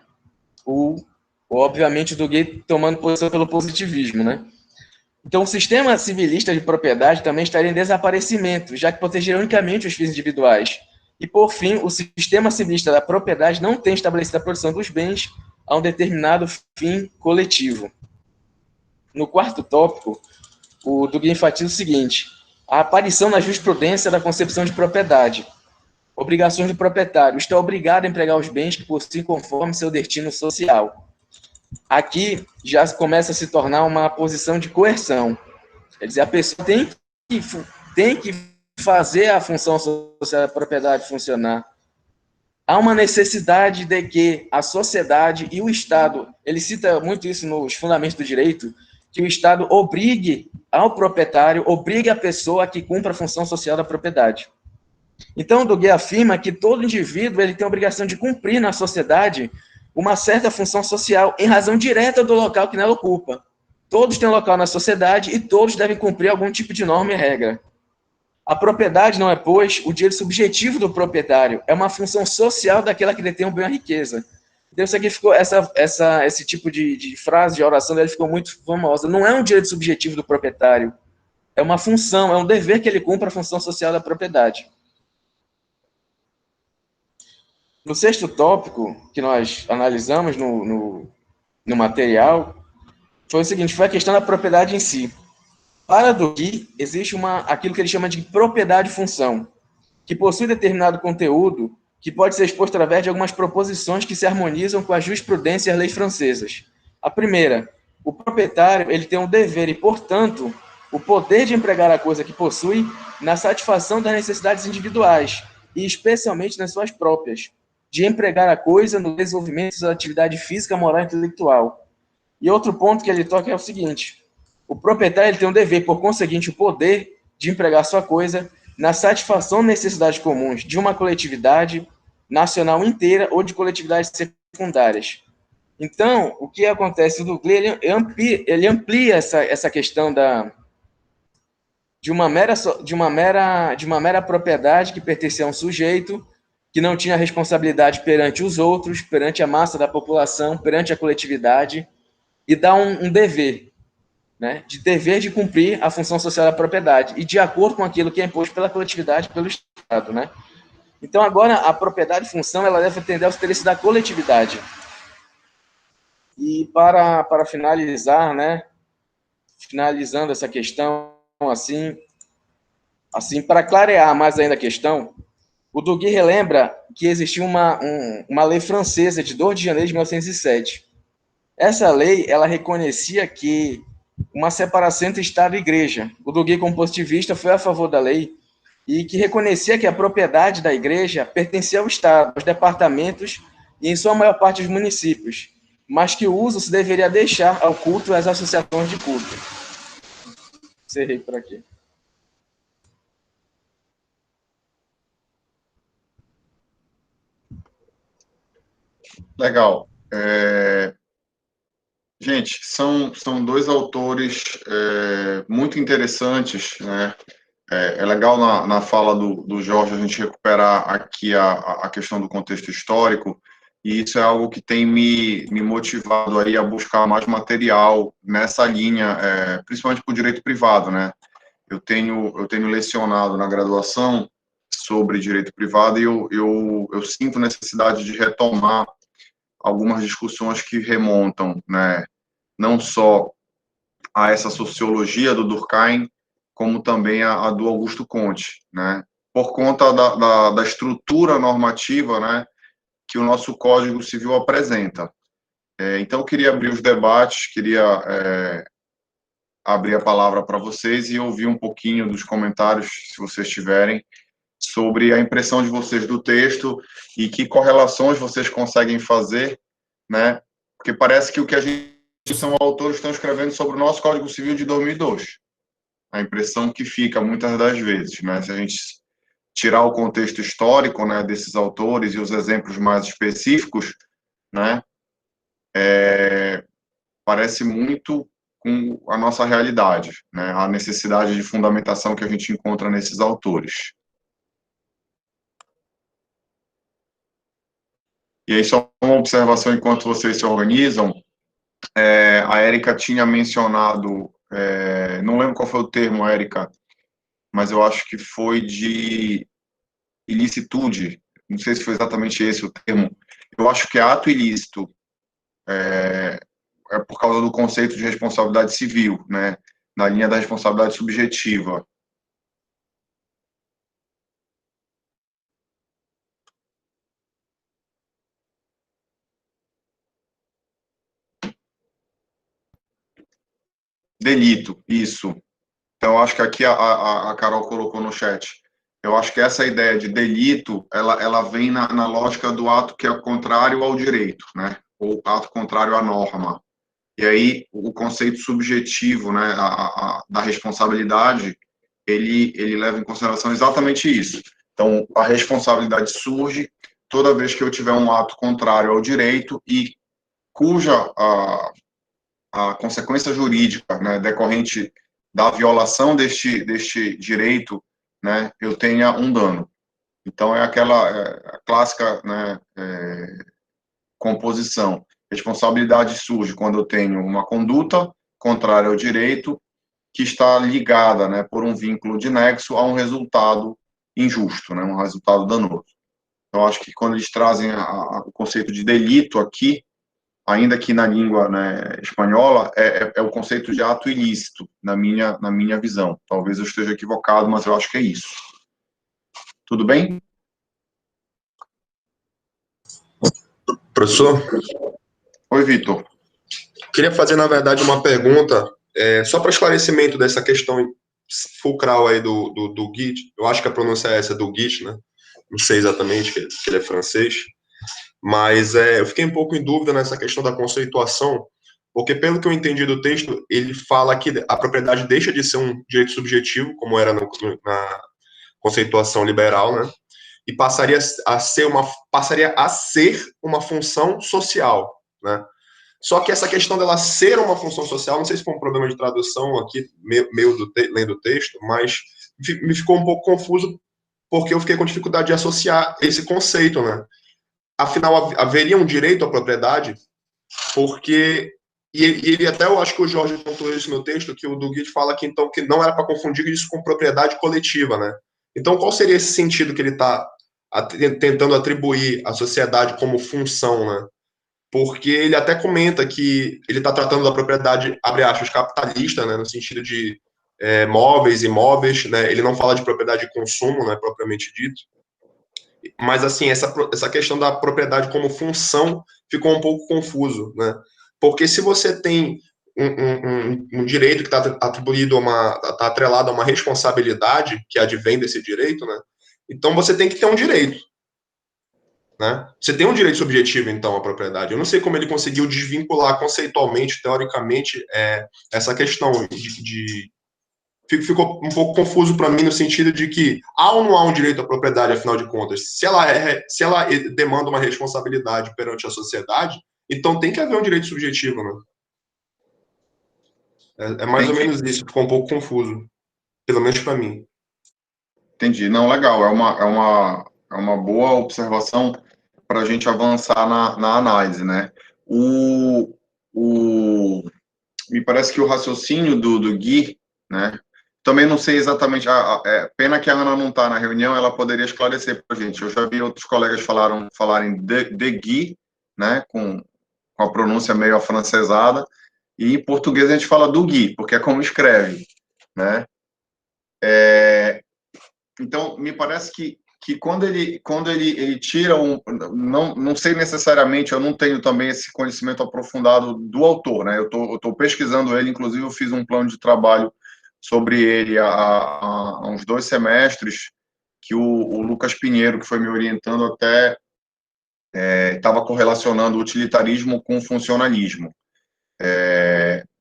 Obviamente, o Duguay tomando posição pelo positivismo, né? Então, o sistema civilista de propriedade também estaria em desaparecimento, já que protegeria unicamente os fins individuais. E, por fim, o sistema civilista da propriedade não tem estabelecido a produção dos bens a um determinado fim coletivo. No quarto tópico, o Duguay enfatiza o seguinte: a aparição na jurisprudência da concepção de propriedade. Obrigações do proprietário: está obrigado a empregar os bens que possui conforme seu destino social. Aqui já começa a se tornar uma posição de coerção. Quer dizer, a pessoa tem que fazer a função social da propriedade funcionar. Há uma necessidade de que a sociedade e o Estado, ele cita muito isso nos Fundamentos do Direito, que o Estado obrigue ao proprietário, obrigue a pessoa a que cumpra a função social da propriedade. Então, o Duguay afirma que todo indivíduo ele tem a obrigação de cumprir na sociedade uma certa função social em razão direta do local que nela ocupa. Todos têm um local na sociedade e todos devem cumprir algum tipo de norma e regra. A propriedade não é, pois, o direito subjetivo do proprietário, é uma função social daquela que detém o bem ou a riqueza. Então, isso aqui ficou, esse tipo de frase, de oração dele ficou muito famosa. Não é um direito subjetivo do proprietário, é uma função, é um dever que ele cumpre a função social da propriedade. No sexto tópico que nós analisamos no material, foi o seguinte: foi a questão da propriedade em si. Para Duguay, existe aquilo que ele chama de propriedade-função, que possui determinado conteúdo que pode ser exposto através de algumas proposições que se harmonizam com a jurisprudência e as leis francesas. A primeira: o proprietário ele tem um dever e, portanto, o poder de empregar a coisa que possui na satisfação das necessidades individuais, e especialmente nas suas próprias, de empregar a coisa no desenvolvimento da atividade física, moral e intelectual. E outro ponto que ele toca é o seguinte: o proprietário ele tem um dever, por conseguinte, o poder de empregar sua coisa na satisfação de necessidades comuns de uma coletividade nacional inteira ou de coletividades secundárias. Então, o que acontece? O Duguay ele amplia essa questão de uma mera propriedade que pertencia a um sujeito que não tinha responsabilidade perante os outros, perante a massa da população, perante a coletividade, e dá um dever, né, de dever de cumprir a função social da propriedade, e de acordo com aquilo que é imposto pela coletividade, pelo Estado, né? Então, agora, a propriedade e função, ela deve atender aos interesses da coletividade. E para finalizar, né, finalizando essa questão, assim para clarear mais ainda a questão, o Duguay relembra que existiu uma lei francesa de 2 de janeiro de 1907, Essa lei, ela reconhecia que uma separação entre Estado e Igreja. O Duguay, como positivista, foi a favor da lei e que reconhecia que a propriedade da Igreja pertencia ao Estado, aos departamentos e, em sua maior parte, aos municípios, mas que o uso se deveria deixar ao culto e às associações de culto. Encerrei por aqui. Legal. Gente, são dois autores muito interessantes, né? É legal na fala do Jorge a gente recuperar aqui a questão do contexto histórico, e isso é algo que tem me motivado aí a buscar mais material nessa linha, principalmente para o direito privado, né? Eu tenho lecionado na graduação sobre direito privado e eu sinto necessidade de retomar algumas discussões que remontam, né, não só a essa sociologia do Durkheim, como também a do Augusto Comte, né, por conta da estrutura normativa, né, que o nosso Código Civil apresenta. Então, eu queria abrir os debates, queria abrir a palavra para vocês e ouvir um pouquinho dos comentários, se vocês tiverem, sobre a impressão de vocês do texto e que correlações vocês conseguem fazer, né? Porque parece que o que a gente são autores que estão escrevendo sobre o nosso Código Civil de 2002. A impressão que fica muitas das vezes, né? Se a gente tirar o contexto histórico, né, desses autores e os exemplos mais específicos, né, parece muito com a nossa realidade, né? A necessidade de fundamentação que a gente encontra nesses autores. E aí, só uma observação enquanto vocês se organizam, a Érica tinha mencionado, não lembro qual foi o termo, Érica, mas eu acho que foi de ilicitude, não sei se foi exatamente esse o termo, eu acho que ato ilícito é por causa do conceito de responsabilidade civil, né, na linha da responsabilidade subjetiva. Delito, isso. Então, acho que aqui a Carol colocou no chat. Eu acho que essa ideia de delito, ela vem na lógica do ato que é contrário ao direito, né? Ou ato contrário à norma. E aí, o conceito subjetivo, né, da responsabilidade, ele leva em consideração exatamente isso. Então, a responsabilidade surge toda vez que eu tiver um ato contrário ao direito e cuja a consequência jurídica, né, decorrente da violação deste direito, né, eu tenha um dano. Então, é aquela clássica, né, composição. Responsabilidade surge quando eu tenho uma conduta contrária ao direito que está ligada, né, por um vínculo de nexo a um resultado injusto, né, um resultado danoso. Então, acho que quando eles trazem o conceito de delito aqui, ainda que na língua, né, espanhola, é o conceito de ato ilícito, na minha visão. Talvez eu esteja equivocado, mas eu acho que é isso. Tudo bem? Professor? Oi, Vitor. Queria fazer, na verdade, uma pergunta, só para esclarecimento dessa questão fulcral aí do Git. Eu acho que a pronúncia é essa, do Git, né? Não sei exatamente, que ele é francês. Mas eu fiquei um pouco em dúvida nessa questão da conceituação, porque, pelo que eu entendi do texto, ele fala que a propriedade deixa de ser um direito subjetivo, como era na conceituação liberal, né? E passaria a ser uma função social, né? Só que essa questão dela ser uma função social, não sei se foi um problema de tradução aqui, lendo o texto, mas me ficou um pouco confuso, porque eu fiquei com dificuldade de associar esse conceito, né? Afinal, haveria um direito à propriedade, porque... E ele até, eu acho que o Jorge pontuou isso no texto, que o Duguid fala que, então, que não era para confundir isso com propriedade coletiva, né? Então, qual seria esse sentido que ele está tentando atribuir à sociedade como função, né? Porque ele até comenta que ele está tratando da propriedade, abre aspas, capitalista, né, no sentido de móveis, imóveis, né, ele não fala de propriedade de consumo, né, propriamente dito, mas, assim, essa questão da propriedade como função ficou um pouco confuso, né, Porque se você tem um direito que está atribuído está atrelado a uma responsabilidade que advém desse direito, né? Então você tem que ter um direito, né? Você tem um direito subjetivo, então, à propriedade. Eu não sei como ele conseguiu desvincular conceitualmente, teoricamente, essa questão ficou um pouco confuso para mim no sentido de que há ou não há um direito à propriedade, afinal de contas. Se ela demanda uma responsabilidade perante a sociedade, então tem que haver um direito subjetivo, né? É mais ou menos isso, ficou um pouco confuso, pelo menos para mim. Entendi. Não, legal. É uma boa observação para a gente avançar na análise, né? Me parece que o raciocínio do Gui, né? Também não sei exatamente. Pena que a Ana não está na reunião, ela poderia esclarecer para a gente. Eu já vi outros colegas falarem de Gui, né? Com a pronúncia meio afrancesada. E em português a gente fala do Gui, porque é como escreve, né? Então, me parece que quando ele tira não sei necessariamente, eu não tenho também esse conhecimento aprofundado do autor, né? Eu tô pesquisando ele, inclusive eu fiz um plano de trabalho sobre ele há uns 2 semestres, que o Lucas Pinheiro, que foi me orientando, até estava correlacionando o utilitarismo com o funcionalismo.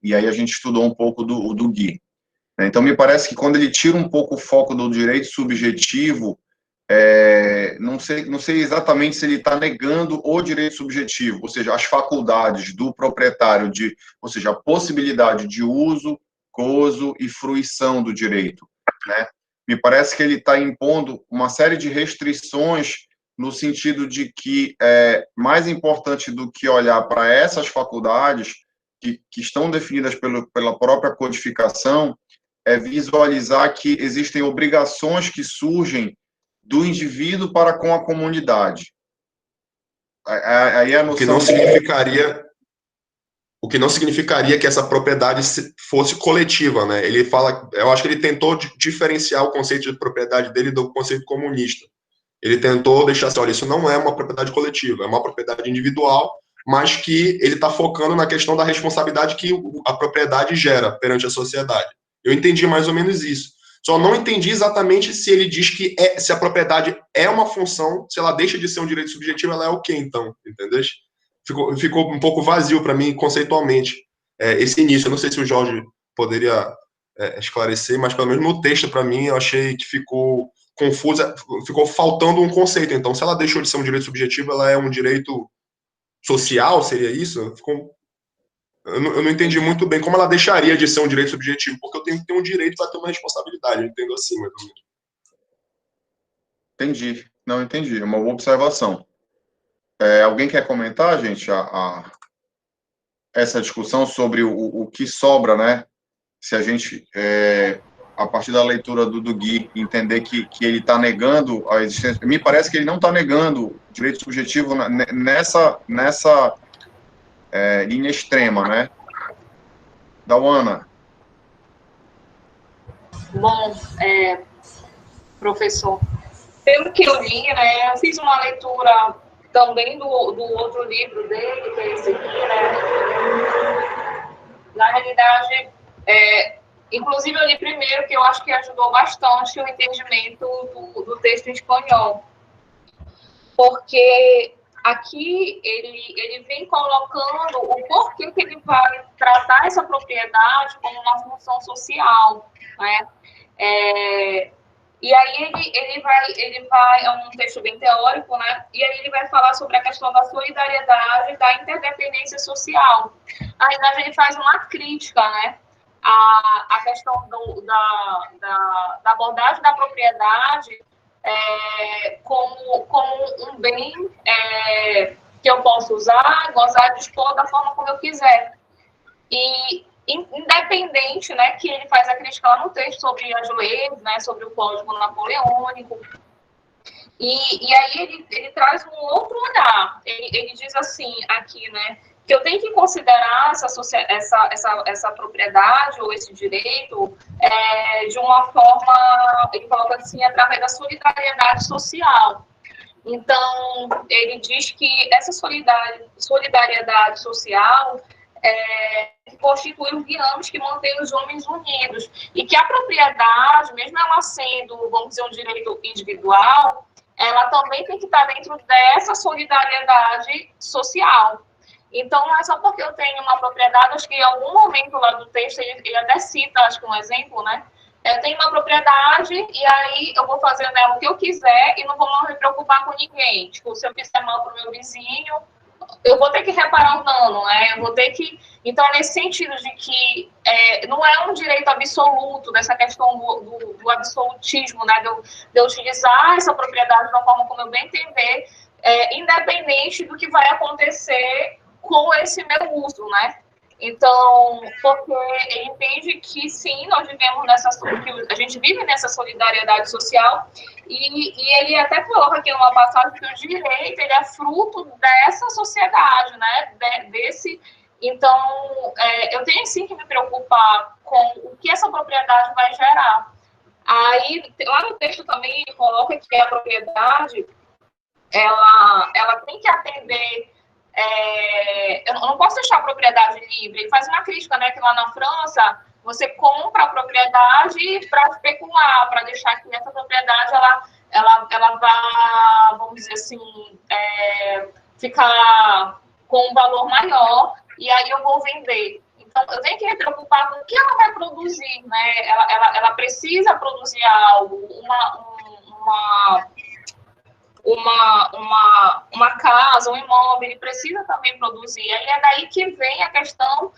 E aí a gente estudou um pouco do Gui. Então, me parece que quando ele tira um pouco o foco do direito subjetivo, não sei exatamente se ele está negando o direito subjetivo, ou seja, as faculdades do proprietário, ou seja, a possibilidade de uso, gozo e fruição do direito, né? Me parece que ele está impondo uma série de restrições no sentido de que mais importante do que olhar para essas faculdades que estão definidas pela própria codificação, é visualizar que existem obrigações que surgem do indivíduo para com a comunidade. Aí a noção... O que não significaria que essa propriedade fosse coletiva, né? Ele fala, eu acho que ele tentou diferenciar o conceito de propriedade dele do conceito comunista. Ele tentou deixar assim, olha, isso não é uma propriedade coletiva, é uma propriedade individual, mas que ele está focando na questão da responsabilidade que a propriedade gera perante a sociedade. Eu entendi mais ou menos isso. Só não entendi exatamente se ele diz que se a propriedade é uma função, se ela deixa de ser um direito subjetivo, ela é o quê, então? Entendeu? Ficou um pouco vazio para mim, conceitualmente, esse início. Eu não sei se o Jorge poderia esclarecer, mas pelo menos no texto, para mim, eu achei que ficou confusa, ficou faltando um conceito. Então, se ela deixou de ser um direito subjetivo, ela é um direito social, seria isso? Eu não entendi muito bem como ela deixaria de ser um direito subjetivo, porque eu tenho que ter um direito para ter uma responsabilidade, eu entendo assim, mais ou menos. Entendi. Não, entendi. É uma boa observação. Alguém quer comentar, gente, essa discussão sobre o que sobra, né? Se a gente, a partir da leitura do Gui, entender que ele está negando a existência... Me parece que ele não está negando o direito subjetivo nessa linha extrema, né? Dauana. Bom, professor, pelo que eu li, né, eu fiz uma leitura também do outro livro dele, que é esse aqui, né? Na realidade, inclusive eu li primeiro, que eu acho que ajudou bastante o entendimento do texto em espanhol. Porque aqui ele vem colocando o porquê que ele vai tratar essa propriedade como uma função social, né? E aí ele vai, é um texto bem teórico, né? E aí ele vai falar sobre a questão da solidariedade e da interdependência social. Na verdade, ele faz uma crítica, né? A questão da abordagem da propriedade como um bem que eu posso usar, gozar, dispor da forma como eu quiser. E independente, né, que ele faz a crítica lá no texto sobre as leis, né, sobre o Código Napoleônico. E aí ele traz um outro olhar. Ele diz assim, aqui, né, que eu tenho que considerar essa propriedade ou esse direito de uma forma, ele coloca assim, através da solidariedade social. Então, ele diz que essa solidariedade social que constitui os guianos que mantêm os homens unidos. E que a propriedade, mesmo ela sendo, vamos dizer, um direito individual, ela também tem que estar dentro dessa solidariedade social. Então, não é só porque eu tenho uma propriedade, acho que em algum momento lá do texto, ele até cita, acho que um exemplo, né? Eu tenho uma propriedade e aí eu vou fazer nela o que eu quiser e não vou me preocupar com ninguém. Tipo, se eu fizer mal para o meu vizinho, eu vou ter que reparar o dano, né? Eu vou ter que... Então, é nesse sentido de que não é um direito absoluto, dessa questão do absolutismo, né? De eu utilizar essa propriedade da forma como eu bem entender, independente do que vai acontecer com esse meu uso, né? Então, porque ele entende que sim, nós vivemos que a gente vive nessa solidariedade social, e ele até coloca aqui numa passagem que o direito ele é fruto dessa sociedade, né? Então, eu tenho sim que me preocupar com o que essa propriedade vai gerar. Aí, lá no texto também ele coloca que a propriedade ela tem que atender. Eu não posso deixar a propriedade livre. Ele faz uma crítica, né, que lá na França você compra a propriedade para especular, para deixar que essa propriedade ela vá, vamos dizer assim, ficar com um valor maior e aí eu vou vender. Então, eu tenho que me preocupar com o que ela vai produzir, né? Ela precisa produzir algo, uma casa, um imóvel, ele precisa também produzir. E é daí que vem a questão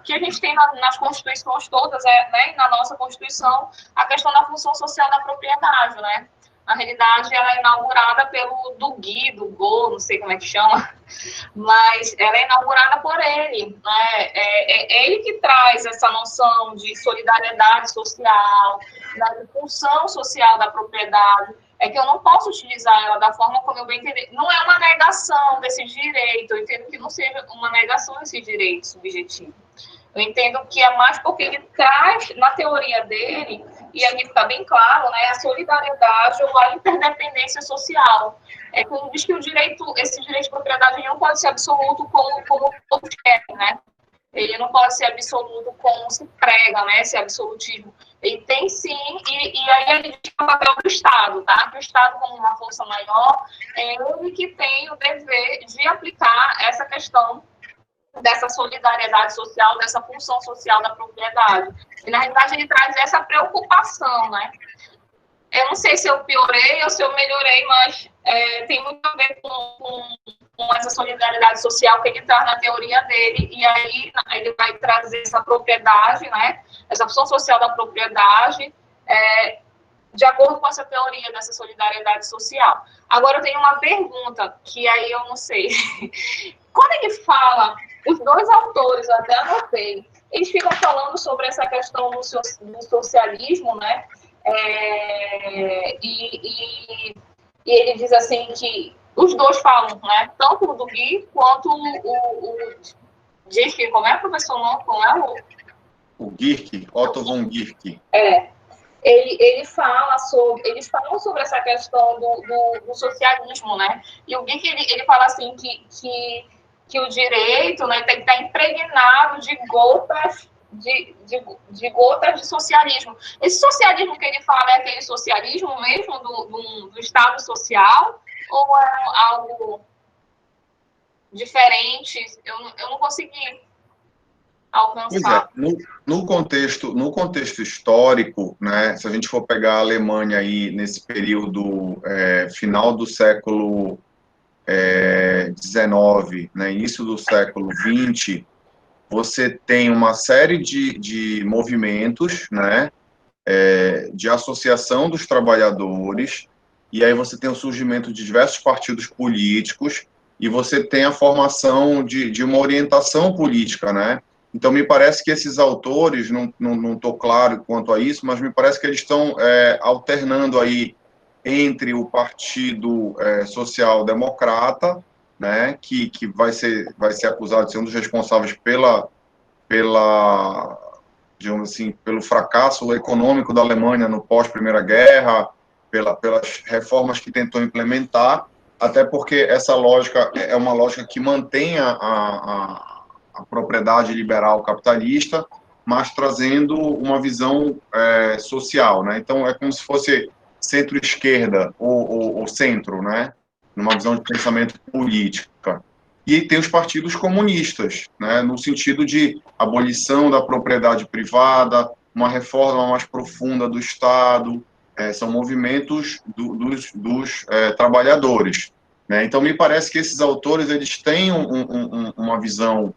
que a gente tem nas constituições todas, né, na nossa Constituição, a questão da função social da propriedade, né? Na realidade, ela é inaugurada pelo Dugô, não sei como é que chama, mas ela é inaugurada por ele, né? É ele que traz essa noção de solidariedade social, da função social da propriedade. É que eu não posso utilizar ela da forma como eu bem entender. Não é uma negação desse direito, eu entendo que não seja uma negação desse direito subjetivo. Eu entendo que é mais porque ele traz, na teoria dele, e aí fica bem claro, né, a solidariedade ou a interdependência social. Quando diz que esse direito de propriedade não pode ser absoluto como todos querem, né? Ele não pode ser absoluto como se prega, né, esse absolutismo. Ele tem sim, e aí ele diz que é o papel do Estado, tá? Que o Estado, como uma força maior, é ele que tem o dever de aplicar essa questão dessa solidariedade social, dessa função social da propriedade. E, na realidade, ele traz essa preocupação, né? Eu não sei se eu piorei ou se eu melhorei, mas tem muito a ver com essa solidariedade social que ele traz na teoria dele, e aí ele vai trazer essa propriedade, né? Essa função social da propriedade, de acordo com essa teoria dessa solidariedade social. Agora, eu tenho uma pergunta, que aí eu não sei. Quando ele fala, os dois autores, eu até anotei, eles ficam falando sobre essa questão do socialismo, né? E ele diz assim que os dois falam, né? Tanto o Duguy quanto o Gierke, como é, professor? Não, como é o Gierke, Otto von Gierke. Eles falam sobre essa questão do socialismo, né? E o Gierke, ele fala assim que o direito, né, tem que estar impregnado de gotas de gotas de socialismo. Esse socialismo que ele fala é aquele socialismo mesmo do Estado social ou é algo diferente? Eu não consegui alcançar. Pois é, no contexto histórico, né, se a gente for pegar a Alemanha aí nesse período final do século XIX, né, início do século XX, você tem uma série de movimentos, né, de associação dos trabalhadores, e aí você tem o surgimento de diversos partidos políticos, e você tem a formação de uma orientação política, né? Então, me parece que esses autores, não estou claro quanto a isso, mas me parece que eles estão alternando aí entre o Partido Social Democrata, né, que vai ser acusado de ser um dos responsáveis digamos assim, pelo fracasso econômico da Alemanha no pós-Primeira Guerra, pelas reformas que tentou implementar, até porque essa lógica é uma lógica que mantém a a propriedade liberal capitalista, mas trazendo uma visão social, né? Então, é como se fosse centro-esquerda ou centro, né? Numa visão de pensamento política. E tem os partidos comunistas, né? No sentido de abolição da propriedade privada, uma reforma mais profunda do Estado, são movimentos dos trabalhadores, né? Então, me parece que esses autores eles têm uma visão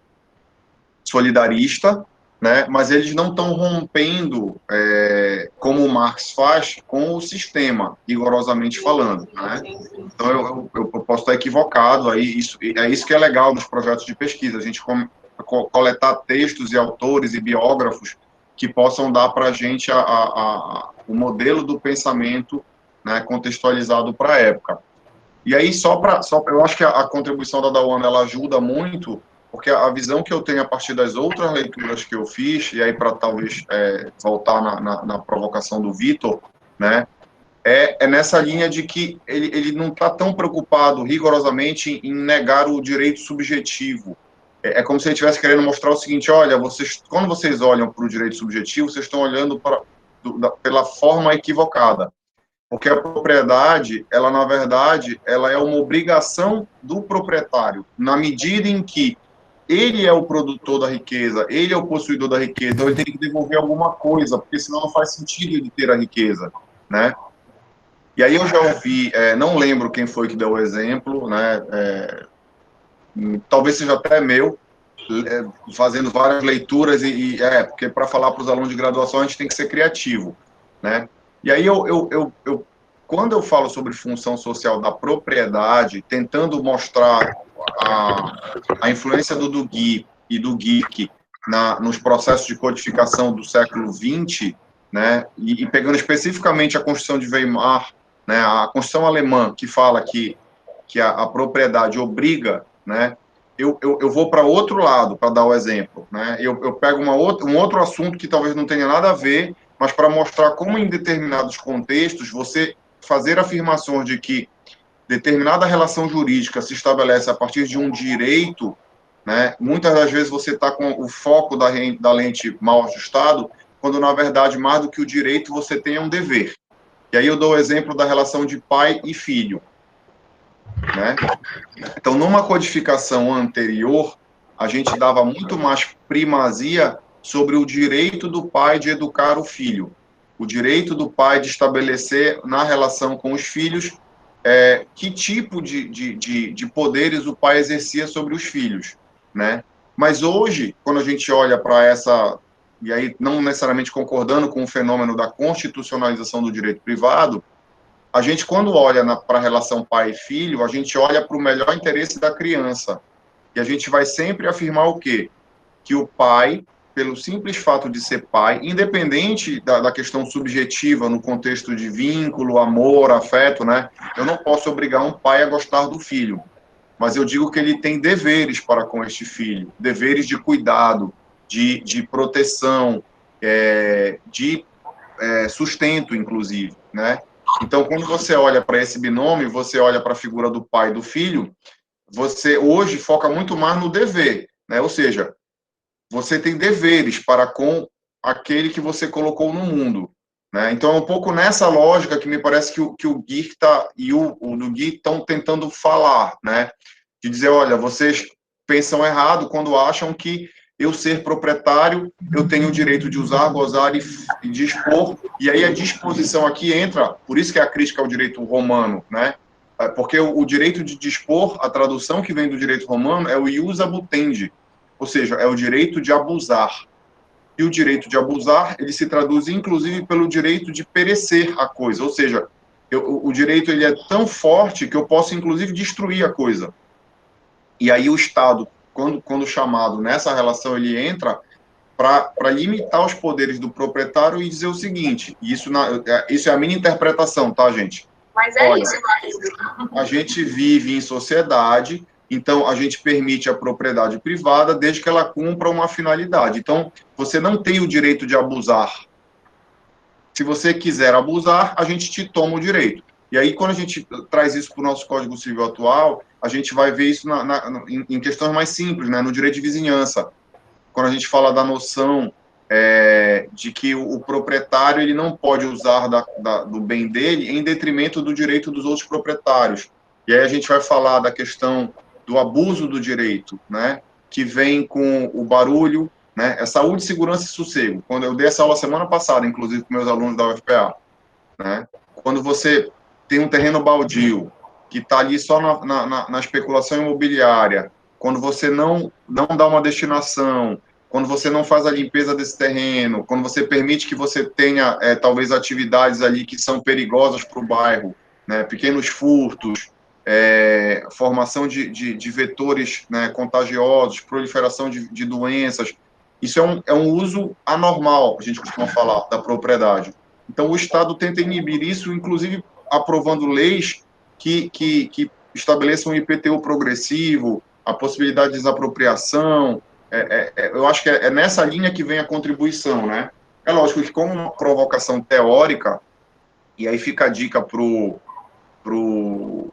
solidarista, né? Mas eles não estão rompendo, como o Marx faz, com o sistema, rigorosamente falando, né? Então, eu posso estar equivocado, aí é isso que é legal dos projetos de pesquisa, a gente coletar textos e autores e biógrafos que possam dar para a gente o modelo do pensamento, né, contextualizado para a época. E aí, eu acho que a contribuição da Dawana, ela ajuda muito, porque a visão que eu tenho a partir das outras leituras que eu fiz, e aí para talvez voltar na provocação do Vitor, né, é nessa linha de que ele não está tão preocupado rigorosamente em negar o direito subjetivo. É como se ele estivesse querendo mostrar o seguinte: olha, quando vocês olham para o direito subjetivo, vocês estão olhando pela forma equivocada. Porque a propriedade, ela, na verdade, ela é uma obrigação do proprietário, na medida em que ele é o produtor da riqueza, ele é o possuidor da riqueza, então ele tem que devolver alguma coisa, porque senão não faz sentido ele ter a riqueza, né? E aí eu já ouvi, não lembro quem foi que deu o exemplo, né? Talvez seja até meu, fazendo várias leituras, porque para falar para os alunos de graduação a gente tem que ser criativo, né? E aí quando eu falo sobre função social da propriedade, tentando mostrar a influência do Duguay e do Gierke nos processos de codificação do século XX, né, e pegando especificamente a Constituição de Weimar, né, a Constituição alemã, que fala que a propriedade obriga, né, eu vou para outro lado, para dar o exemplo, né, eu pego um outro assunto que talvez não tenha nada a ver, mas para mostrar como em determinados contextos você fazer afirmações de que determinada relação jurídica se estabelece a partir de um direito, né, muitas das vezes você está com o foco da lente mal ajustado, quando na verdade mais do que o direito você tem um dever. E aí eu dou o exemplo da relação de pai e filho, né? Então, numa codificação anterior, a gente dava muito mais primazia sobre o direito do pai de educar o filho, o direito do pai de estabelecer na relação com os filhos que tipo de poderes o pai exercia sobre os filhos, né? Mas hoje, quando a gente olha para e aí não necessariamente concordando com o fenômeno da constitucionalização do direito privado, a gente, quando olha para a relação pai e filho, a gente olha para o melhor interesse da criança. E a gente vai sempre afirmar o quê? Que o pai, pelo simples fato de ser pai, independente da questão subjetiva, no contexto de vínculo, amor, afeto, né? Eu não posso obrigar um pai a gostar do filho, mas eu digo que ele tem deveres para com este filho, deveres de cuidado, de proteção, de sustento, inclusive, né? Então, quando você olha para esse binômio, você olha para a figura do pai e do filho, você hoje foca muito mais no dever, né? Ou seja, você tem deveres para com aquele que você colocou no mundo, né? Então, é um pouco nessa lógica que me parece que o Gierke e o Duguay estão tentando falar, né? De dizer, olha, vocês pensam errado quando acham que eu ser proprietário, eu tenho o direito de usar, gozar e dispor, e aí a disposição aqui entra, por isso que é a crítica ao direito romano, né? Porque o direito de dispor, a tradução que vem do direito romano é o ius abutendi, ou seja, é o direito de abusar. E o direito de abusar, ele se traduz inclusive pelo direito de perecer a coisa, ou seja, o direito ele é tão forte que eu posso inclusive destruir a coisa. E aí o Estado, quando chamado nessa relação, ele entra para limitar os poderes do proprietário e dizer o seguinte, isso é a minha interpretação, tá, gente? Mas Olha, isso, a gente vive em sociedade, então a gente permite a propriedade privada desde que ela cumpra uma finalidade. Então, você não tem o direito de abusar. Se você quiser abusar, a gente te toma o direito. E aí, quando a gente traz isso para o nosso Código Civil atual, a gente vai ver isso em questões mais simples, né, no direito de vizinhança. Quando a gente fala da noção de que o proprietário ele não pode usar do bem dele em detrimento do direito dos outros proprietários. E aí a gente vai falar da questão do abuso do direito, né, que vem com o barulho, né, é saúde, segurança e sossego. Quando eu dei essa aula semana passada, inclusive com meus alunos da UFPA, né, quando você tem um terreno baldio que está ali só na especulação imobiliária, quando você não dá uma destinação, quando você não faz a limpeza desse terreno, quando você permite que você tenha, talvez, atividades ali que são perigosas para o bairro, né, pequenos furtos, formação de vetores, né, contagiosos, proliferação de doenças, isso é um uso anormal, a gente costuma falar, da propriedade. Então, o Estado tenta inibir isso, inclusive aprovando leis que estabeleçam um IPTU progressivo, a possibilidade de desapropriação. Eu acho que é nessa linha que vem a contribuição, né? É lógico que, como uma provocação teórica, e aí fica a dica para o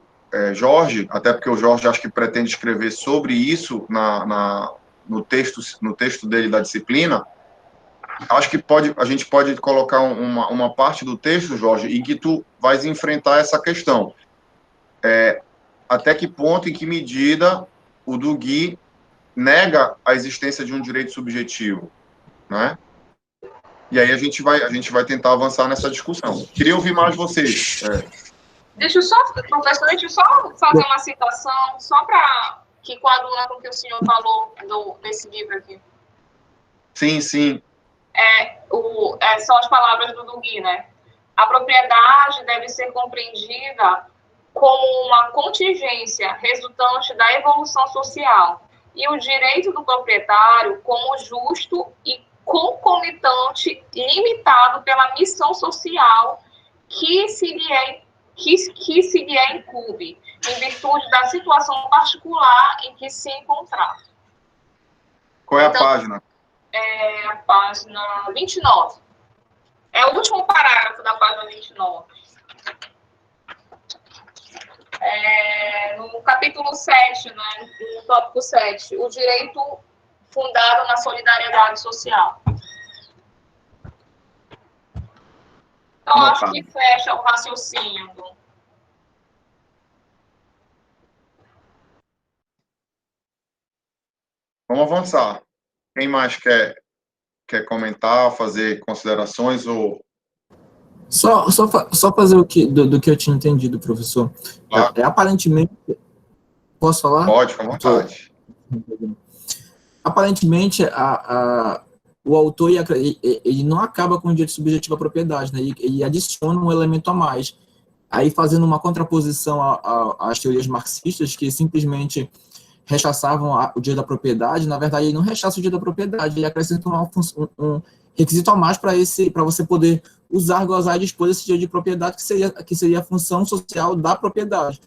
Jorge, até porque o Jorge acho que pretende escrever sobre isso no texto dele da disciplina. Acho que a gente pode colocar uma parte do texto, Jorge, em que tu vais enfrentar essa questão. Até que ponto, em que medida o do Gui nega a existência de um direito subjetivo, né? E aí a gente vai tentar avançar nessa discussão. Queria ouvir mais vocês. Deixa eu só, professor, deixa eu só fazer uma citação, só para que coaduna com o que o senhor falou desse livro aqui. Sim, sim. São as palavras do Dugui, né? A propriedade deve ser compreendida como uma contingência resultante da evolução social e o direito do proprietário como justo e concomitante limitado pela missão social que se lhe incumbe, em virtude da situação particular em que se encontrar. Qual é a página? É a página 29. É o último parágrafo da página 29. No capítulo 7, né, no tópico 7, o direito fundado na solidariedade social. Então, acho que fecha o raciocínio. Vamos avançar. Quem mais quer comentar, fazer considerações ou... Só fazer do que eu tinha entendido, professor. Claro. Aparentemente... Posso falar? Pode, fica à vontade. Aparentemente, o autor ele não acaba com o direito subjetivo à propriedade, né? Ele adiciona um elemento a mais. Aí, fazendo uma contraposição às teorias marxistas, que simplesmente rechaçavam o direito da propriedade, na verdade, ele não rechaça o direito da propriedade, ele acrescenta um requisito a mais para você poder usar, gozar e dispor desse direito de propriedade, que seria a função social da propriedade.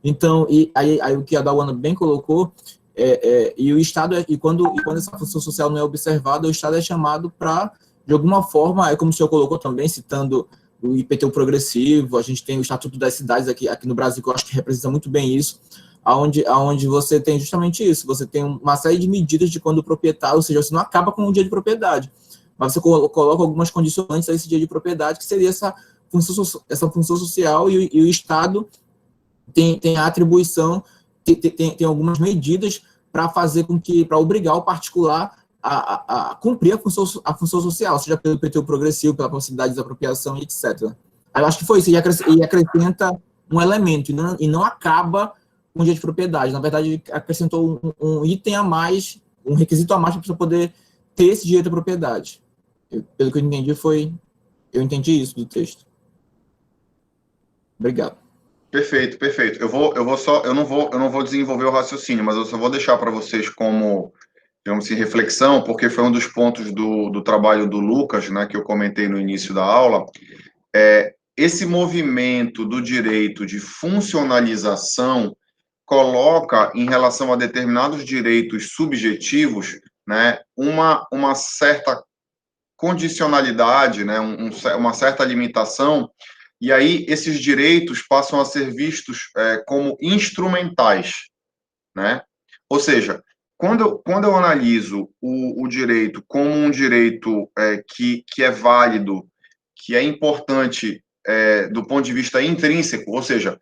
Então, aí o que a Dawana bem colocou, e o Estado, quando essa função social não é observada, o Estado é chamado para, de alguma forma, como o senhor colocou também, citando o IPTU progressivo, a gente tem o Estatuto das Cidades aqui no Brasil, que eu acho que representa muito bem isso, onde você tem justamente isso, você tem uma série de medidas de quando o proprietário, ou seja, você não acaba com o direito de propriedade, mas você coloca algumas condicionantes a esse direito de propriedade, que seria essa função social, e o Estado tem a atribuição, tem algumas medidas para fazer para obrigar o particular a cumprir a função social, seja pelo IPTU progressivo, pela possibilidade de desapropriação, etc. Eu acho que foi isso, e acrescenta um elemento, e não acaba com o direito de propriedade. Na verdade, ele acrescentou um item a mais, um requisito a mais para poder ter esse direito à propriedade. Pelo que eu entendi, eu entendi isso do texto. Obrigado. Perfeito. Eu não vou desenvolver o raciocínio, mas eu só vou deixar para vocês como, digamos assim, reflexão, porque foi um dos pontos do trabalho do Lucas, né, que eu comentei no início da aula. Esse movimento do direito de funcionalização coloca, em relação a determinados direitos subjetivos, né, uma certa condicionalidade, né, uma certa limitação, E aí esses direitos passam a ser vistos como instrumentais, né? Ou seja, quando eu analiso o direito como um direito que é válido, que é importante do ponto de vista intrínseco, ou seja,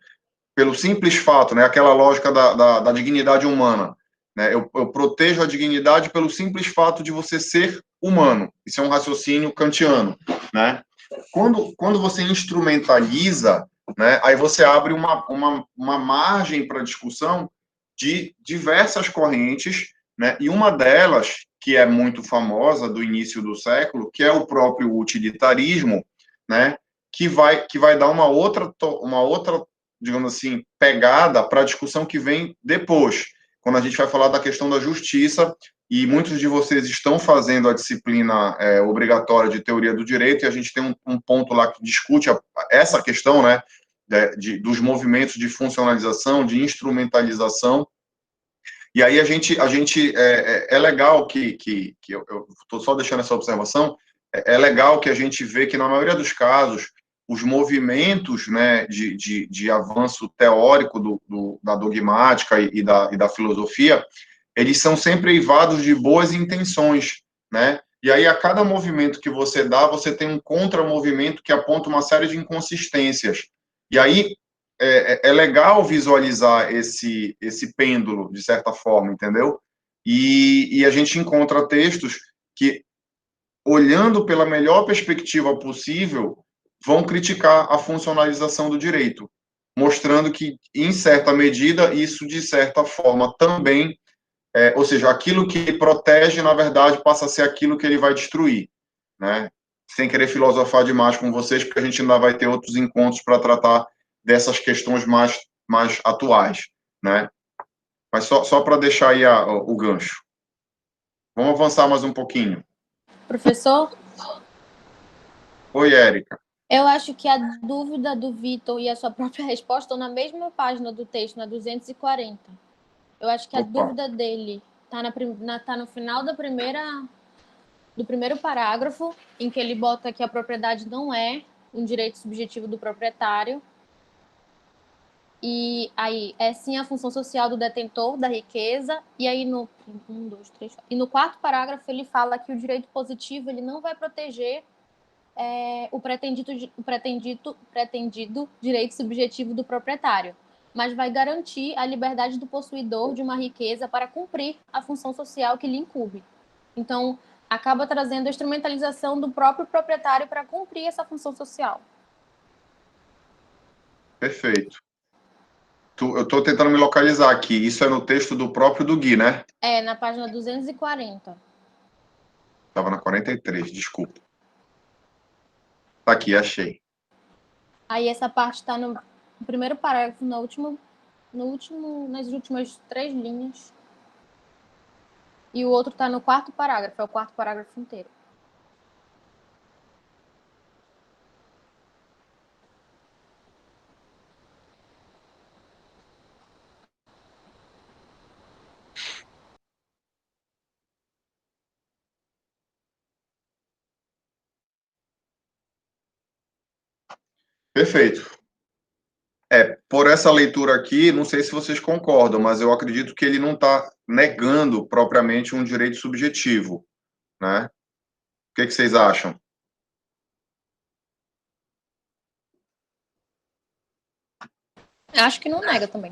pelo simples fato, né, aquela lógica da dignidade humana, né, eu protejo a dignidade pelo simples fato de você ser humano. Isso é um raciocínio kantiano, né? Quando você instrumentaliza, né, aí você abre uma margem para discussão de diversas correntes, né, e uma delas, que é muito famosa do início do século, que é o próprio utilitarismo, né, que vai dar uma outra, digamos assim, pegada para a discussão que vem depois, quando a gente vai falar da questão da justiça, e muitos de vocês estão fazendo a disciplina obrigatória de teoria do direito, e a gente tem um ponto lá que discute essa questão, né, dos movimentos de funcionalização, de instrumentalização, e aí a gente é legal que eu estou só deixando essa observação, é legal que a gente vê que, na maioria dos casos, os movimentos, né, de avanço teórico da dogmática e da filosofia, eles são sempre eivados de boas intenções, né? E aí, a cada movimento que você dá, você tem um contramovimento que aponta uma série de inconsistências. E aí, é legal visualizar esse pêndulo, de certa forma, entendeu? E a gente encontra textos que, olhando pela melhor perspectiva possível, vão criticar a funcionalização do direito, mostrando que, em certa medida, isso, de certa forma, também, ou seja, aquilo que ele protege, na verdade, passa a ser aquilo que ele vai destruir, né? Sem querer filosofar demais com vocês, porque a gente ainda vai ter outros encontros para tratar dessas questões mais atuais, né? Mas só para deixar aí o gancho. Vamos avançar mais um pouquinho. Professor, Oi, Érica. eu acho que a dúvida do Vitor e a sua própria resposta estão na mesma página do texto, na 240. Eu acho que a dúvida dele está no final do primeiro parágrafo, em que ele bota que a propriedade não é um direito subjetivo do proprietário. E aí é sim a função social do detentor da riqueza. E aí no 2, 3, e no quarto parágrafo ele fala que o direito positivo ele não vai proteger o pretendido direito subjetivo do proprietário, mas vai garantir a liberdade do possuidor de uma riqueza para cumprir a função social que lhe incumbe. Então, acaba trazendo a instrumentalização do próprio proprietário para cumprir essa função social. Perfeito. Eu estou tentando me localizar aqui. Isso é no texto do próprio do Gui, né? É, na página 240. Estava na 43, desculpa. Tá aqui, achei. Aí essa parte está no primeiro parágrafo, nas últimas 3 linhas. E o outro está no quarto parágrafo, é o quarto parágrafo inteiro. Perfeito. Por essa leitura aqui, não sei se vocês concordam, mas eu acredito que ele não está negando propriamente um direito subjetivo, né? O que vocês acham? Acho que não nega também.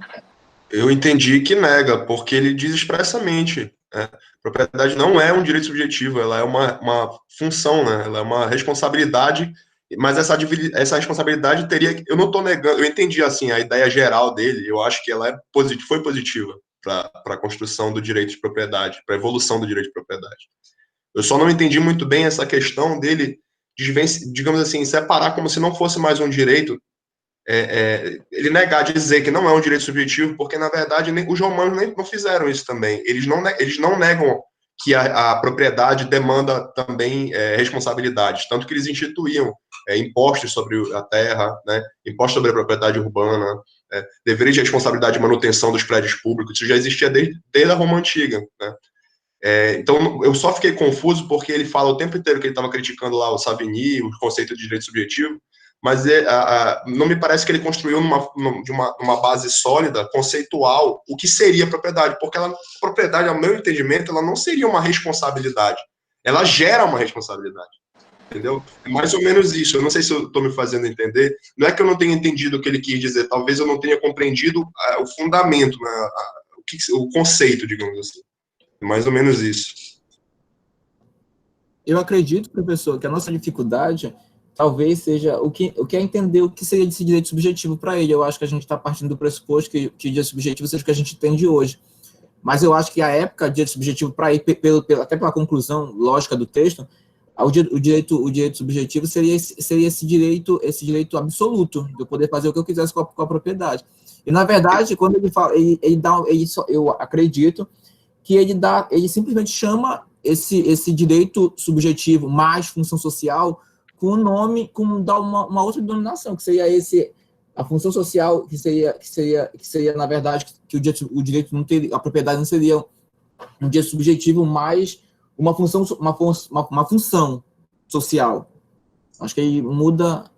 Eu entendi que nega, porque ele diz expressamente, né? Propriedade não é um direito subjetivo, ela é uma função, né? Ela é uma responsabilidade, mas essa responsabilidade teria... Eu não estou negando, eu entendi assim a ideia geral dele, eu acho que ela foi positiva para a construção do direito de propriedade, para a evolução do direito de propriedade. Eu só não entendi muito bem essa questão dele, digamos assim, separar como se não fosse mais um direito, ele negar, dizer que não é um direito subjetivo, porque, na verdade, os romanos não fizeram isso também. Eles não negam que a propriedade demanda também responsabilidades, tanto que eles instituíam impostos sobre a terra, né, impostos sobre a propriedade urbana, deveres de responsabilidade de manutenção dos prédios públicos, isso já existia desde a Roma Antiga, né. Então, eu só fiquei confuso porque ele fala o tempo inteiro que ele estava criticando lá o Savigny, o conceito de direito subjetivo, mas não me parece que ele construiu de uma base sólida, conceitual, o que seria propriedade, porque propriedade, ao meu entendimento, ela não seria uma responsabilidade, ela gera uma responsabilidade, entendeu? É mais ou menos isso, eu não sei se eu estou me fazendo entender, não é que eu não tenha entendido o que ele quis dizer, talvez eu não tenha compreendido o fundamento, né, o conceito, digamos assim, é mais ou menos isso. Eu acredito, professor, que a nossa dificuldade talvez seja o que é entender o que seria esse direito subjetivo para ele. Eu acho que a gente está partindo do pressuposto que direito subjetivo seja o que a gente entende hoje. Mas eu acho que a época, direito subjetivo para ele, até pela conclusão lógica do texto, o direito subjetivo seria esse direito absoluto, de eu poder fazer o que eu quisesse com a propriedade. E, na verdade, quando ele fala, eu acredito que ele simplesmente chama esse direito subjetivo mais função social com o nome, dá uma outra denominação, que seria a função social, que seria na verdade, que o direito não teria, a propriedade não seria um direito subjetivo, mas uma função social. Acho que aí muda,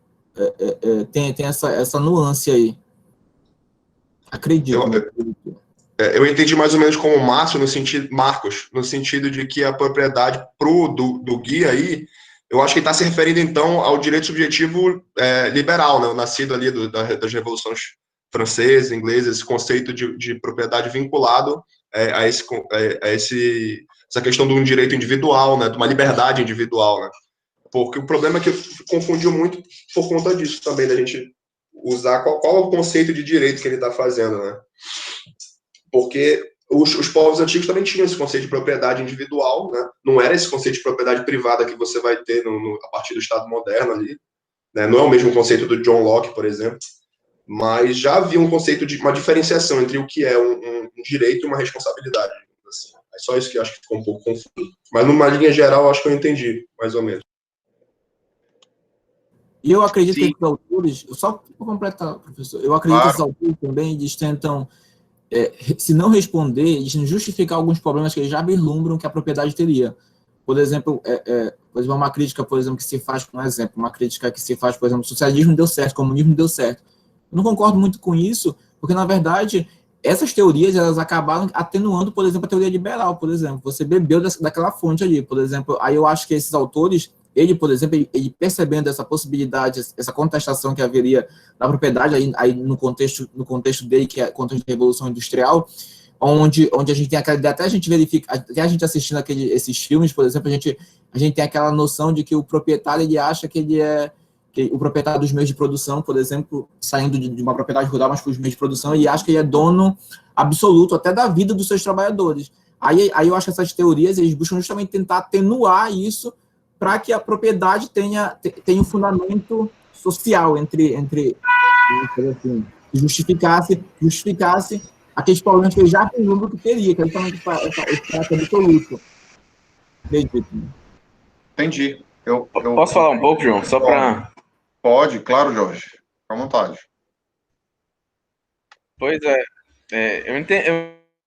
tem essa nuance aí. Acredito. Eu entendi mais ou menos como Marcos, no sentido de que a propriedade do Gui aí, eu acho que está se referindo, então, ao direito subjetivo liberal, né, nascido ali das revoluções francesa, inglesa, esse conceito de propriedade vinculado essa questão de um direito individual, né, de uma liberdade individual, né, porque o problema é que confundiu muito por conta disso também, da gente usar qual é o conceito de direito que ele está fazendo, né, porque os povos antigos também tinham esse conceito de propriedade individual, né? Não era esse conceito de propriedade privada que você vai ter a partir do Estado moderno ali, né? Não é o mesmo conceito do John Locke, por exemplo, mas já havia um conceito de uma diferenciação entre o que é um direito e uma responsabilidade. Assim. É só isso que eu acho que ficou um pouco confuso. Mas numa linha geral, eu acho que eu entendi, mais ou menos. E eu acredito que esses autores, só para completar, professor, eu acredito que esses autores também, eles tentam, se não responder, eles justificar alguns problemas que eles já vislumbram que a propriedade teria. Por exemplo, uma crítica, por exemplo, que se faz, por exemplo, o socialismo deu certo, o comunismo deu certo. Eu não concordo muito com isso, porque, na verdade, essas teorias, elas acabaram atenuando, por exemplo, a teoria liberal, por exemplo. Você bebeu daquela fonte ali, por exemplo. Aí eu acho que esses autores, por exemplo, ele percebendo essa possibilidade, essa contestação que haveria da propriedade, aí no contexto dele, que é o contexto da Revolução Industrial, onde a gente tem aquela ideia, até a gente verifica, até a gente assistindo esses filmes, por exemplo, a gente tem aquela noção de que o proprietário, ele acha que ele é o proprietário dos meios de produção, por exemplo, saindo de uma propriedade rural, mas para os meios de produção, ele acha que ele é dono absoluto até da vida dos seus trabalhadores. Aí eu acho que essas teorias, eles buscam justamente tentar atenuar isso para que a propriedade tenha um fundamento social entre assim, justificasse aqueles problemas que ele já pensou que teria, que é justamente esse caráter absoluto. Entendi. Posso falar um pouco, João? Só para... Pode, claro, Jorge. Fica à vontade. Pois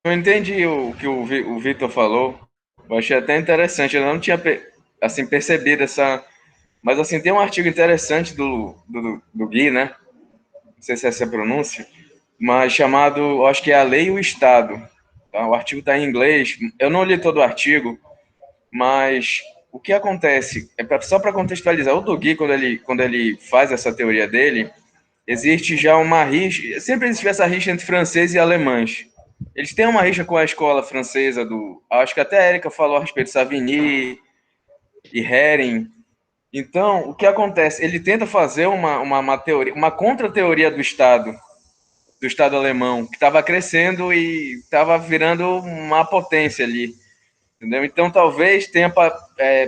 eu entendi o que o Vitor falou. Eu achei até interessante. Eu não tinha assim, percebido essa... Mas assim, tem um artigo interessante do Gui, né? Não sei se é essa a pronúncia, mas chamado, eu acho que é A Lei e o Estado. Tá? O artigo está em inglês. Eu não li todo o artigo, mas o que acontece, só para contextualizar, o Gui, quando ele faz essa teoria dele, existe já uma rixa, sempre existiu essa rixa entre franceses e alemães. Eles têm uma rixa com a escola francesa acho que até a Érica falou a respeito de Savigny e Hering. Então, o que acontece? Ele tenta fazer uma teoria, uma contra-teoria do Estado alemão, que estava crescendo e estava virando uma potência ali. Entendeu? Então, talvez tenha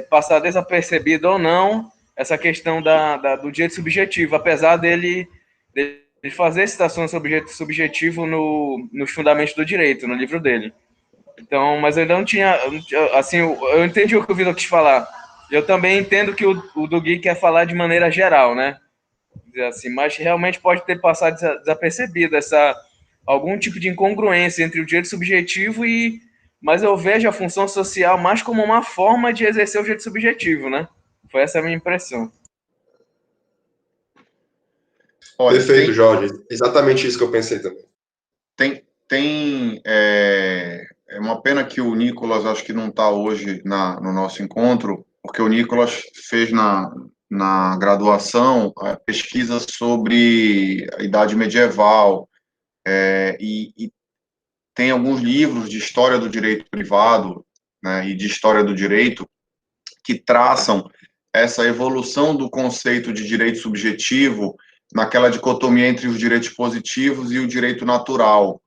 passado desapercebido ou não essa questão do direito subjetivo, apesar dele fazer citações sobre direito subjetivo nos Fundamentos do Direito, no livro dele. Então, mas eu não tinha... Assim, eu entendi o que o Vitor quis falar. Eu também entendo que o Gui quer falar de maneira geral, né? Assim, mas realmente pode ter passado desapercebido algum tipo de incongruência entre o direito subjetivo mas eu vejo a função social mais como uma forma de exercer o direito subjetivo, né? Foi essa a minha impressão. Olha, Perfeito, Jorge. Exatamente isso que eu pensei também. É uma pena que o Nicolas, acho que não está hoje no nosso encontro, porque o Nicolas fez na graduação pesquisa sobre a Idade Medieval, e tem alguns livros de história do direito privado, né, e de história do direito que traçam essa evolução do conceito de direito subjetivo naquela dicotomia entre os direitos positivos e o direito natural,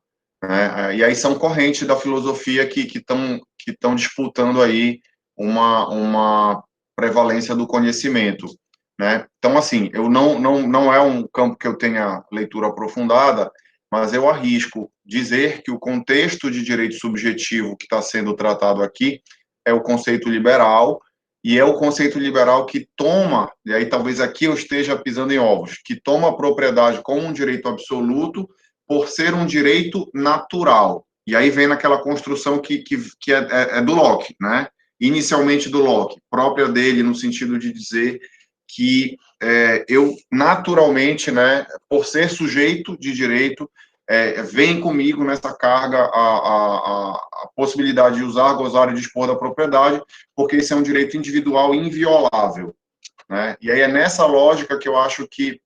né? E aí são correntes da filosofia que estão disputando aí uma prevalência do conhecimento, né? Então, assim, eu não é um campo que eu tenha leitura aprofundada, mas eu arrisco dizer que o contexto de direito subjetivo que está sendo tratado aqui é o conceito liberal, e é o conceito liberal que toma, e aí talvez aqui eu esteja pisando em ovos, que toma a propriedade como um direito absoluto por ser um direito natural. E aí vem naquela construção que é do Locke, né? Inicialmente do Locke, própria dele, no sentido de dizer que eu naturalmente, né, por ser sujeito de direito, vem comigo nessa carga a possibilidade de usar, gozar e dispor da propriedade, porque esse é um direito individual inviolável, né? E aí é nessa lógica que eu acho que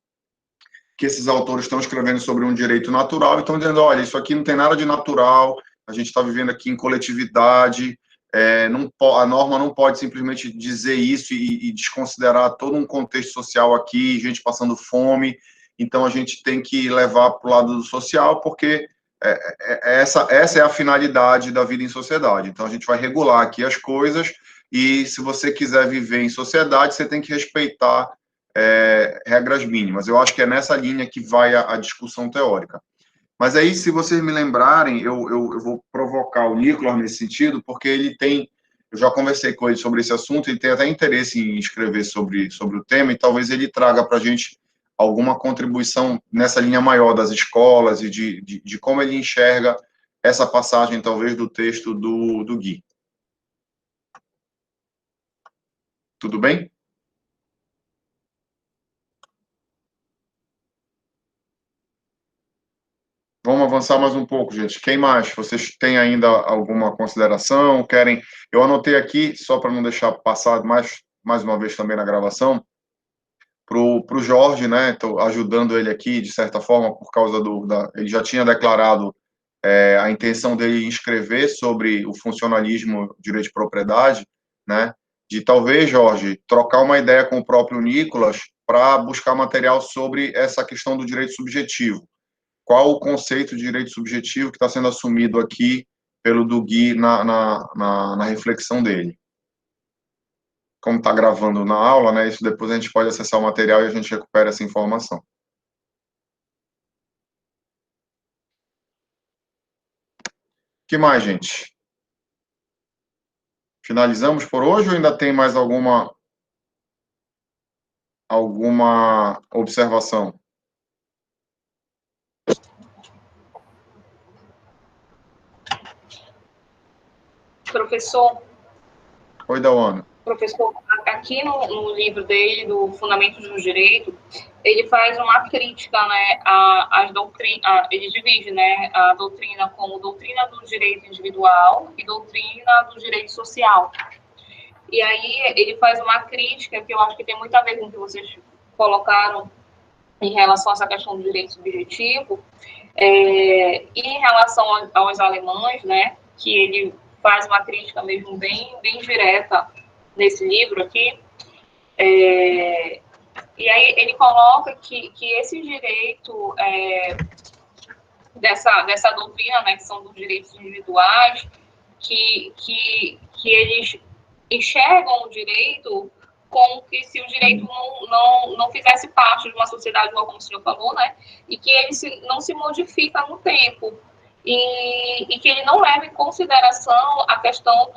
esses autores estão escrevendo sobre um direito natural e estão dizendo, olha, isso aqui não tem nada de natural, a gente está vivendo aqui em coletividade, a norma não pode simplesmente dizer isso e desconsiderar todo um contexto social aqui, gente passando fome, então a gente tem que levar para o lado do social, porque essa é a finalidade da vida em sociedade. Então a gente vai regular aqui as coisas, e se você quiser viver em sociedade, você tem que respeitar regras mínimas. Eu acho que é nessa linha que vai a discussão teórica. Mas aí, se vocês me lembrarem, eu vou provocar o Nicolas nesse sentido, porque eu já conversei com ele sobre esse assunto, ele tem até interesse em escrever sobre o tema, e talvez ele traga para a gente alguma contribuição nessa linha maior das escolas e de como ele enxerga essa passagem, talvez, do texto do Gui. Tudo bem? Vamos avançar mais um pouco, gente. Quem mais? Vocês têm ainda alguma consideração? Querem? Eu anotei aqui, só para não deixar passar mais uma vez também na gravação, para o Jorge, né? Estou ajudando ele aqui, de certa forma, por causa ele já tinha declarado a intenção dele em escrever sobre o funcionalismo, direito de propriedade, né? De talvez, Jorge, trocar uma ideia com o próprio Nicolas para buscar material sobre essa questão do direito subjetivo. Qual o conceito de direito subjetivo que está sendo assumido aqui pelo Dugui na reflexão dele. Como está gravando na aula, né, isso depois a gente pode acessar o material e a gente recupera essa informação. O que mais, gente? Finalizamos por hoje ou ainda tem mais alguma observação? Professor, Oi, Dawana. Professor, aqui no livro dele, do Fundamentos do Direito, ele faz uma crítica, né, às doutrinas, ele divide, né, a doutrina como doutrina do direito individual e doutrina do direito social. E aí ele faz uma crítica que eu acho que tem muito a ver com o que vocês colocaram em relação a essa questão do direito subjetivo, e em relação aos alemães, né, que ele faz uma crítica mesmo bem direta nesse livro aqui, e aí ele coloca que esse direito dessa doutrina, né, que são dos direitos individuais, que eles enxergam o direito como que se o direito não fizesse parte de uma sociedade, como o senhor falou, né, e que ele não se modifica no tempo, e que ele não leva em consideração a questão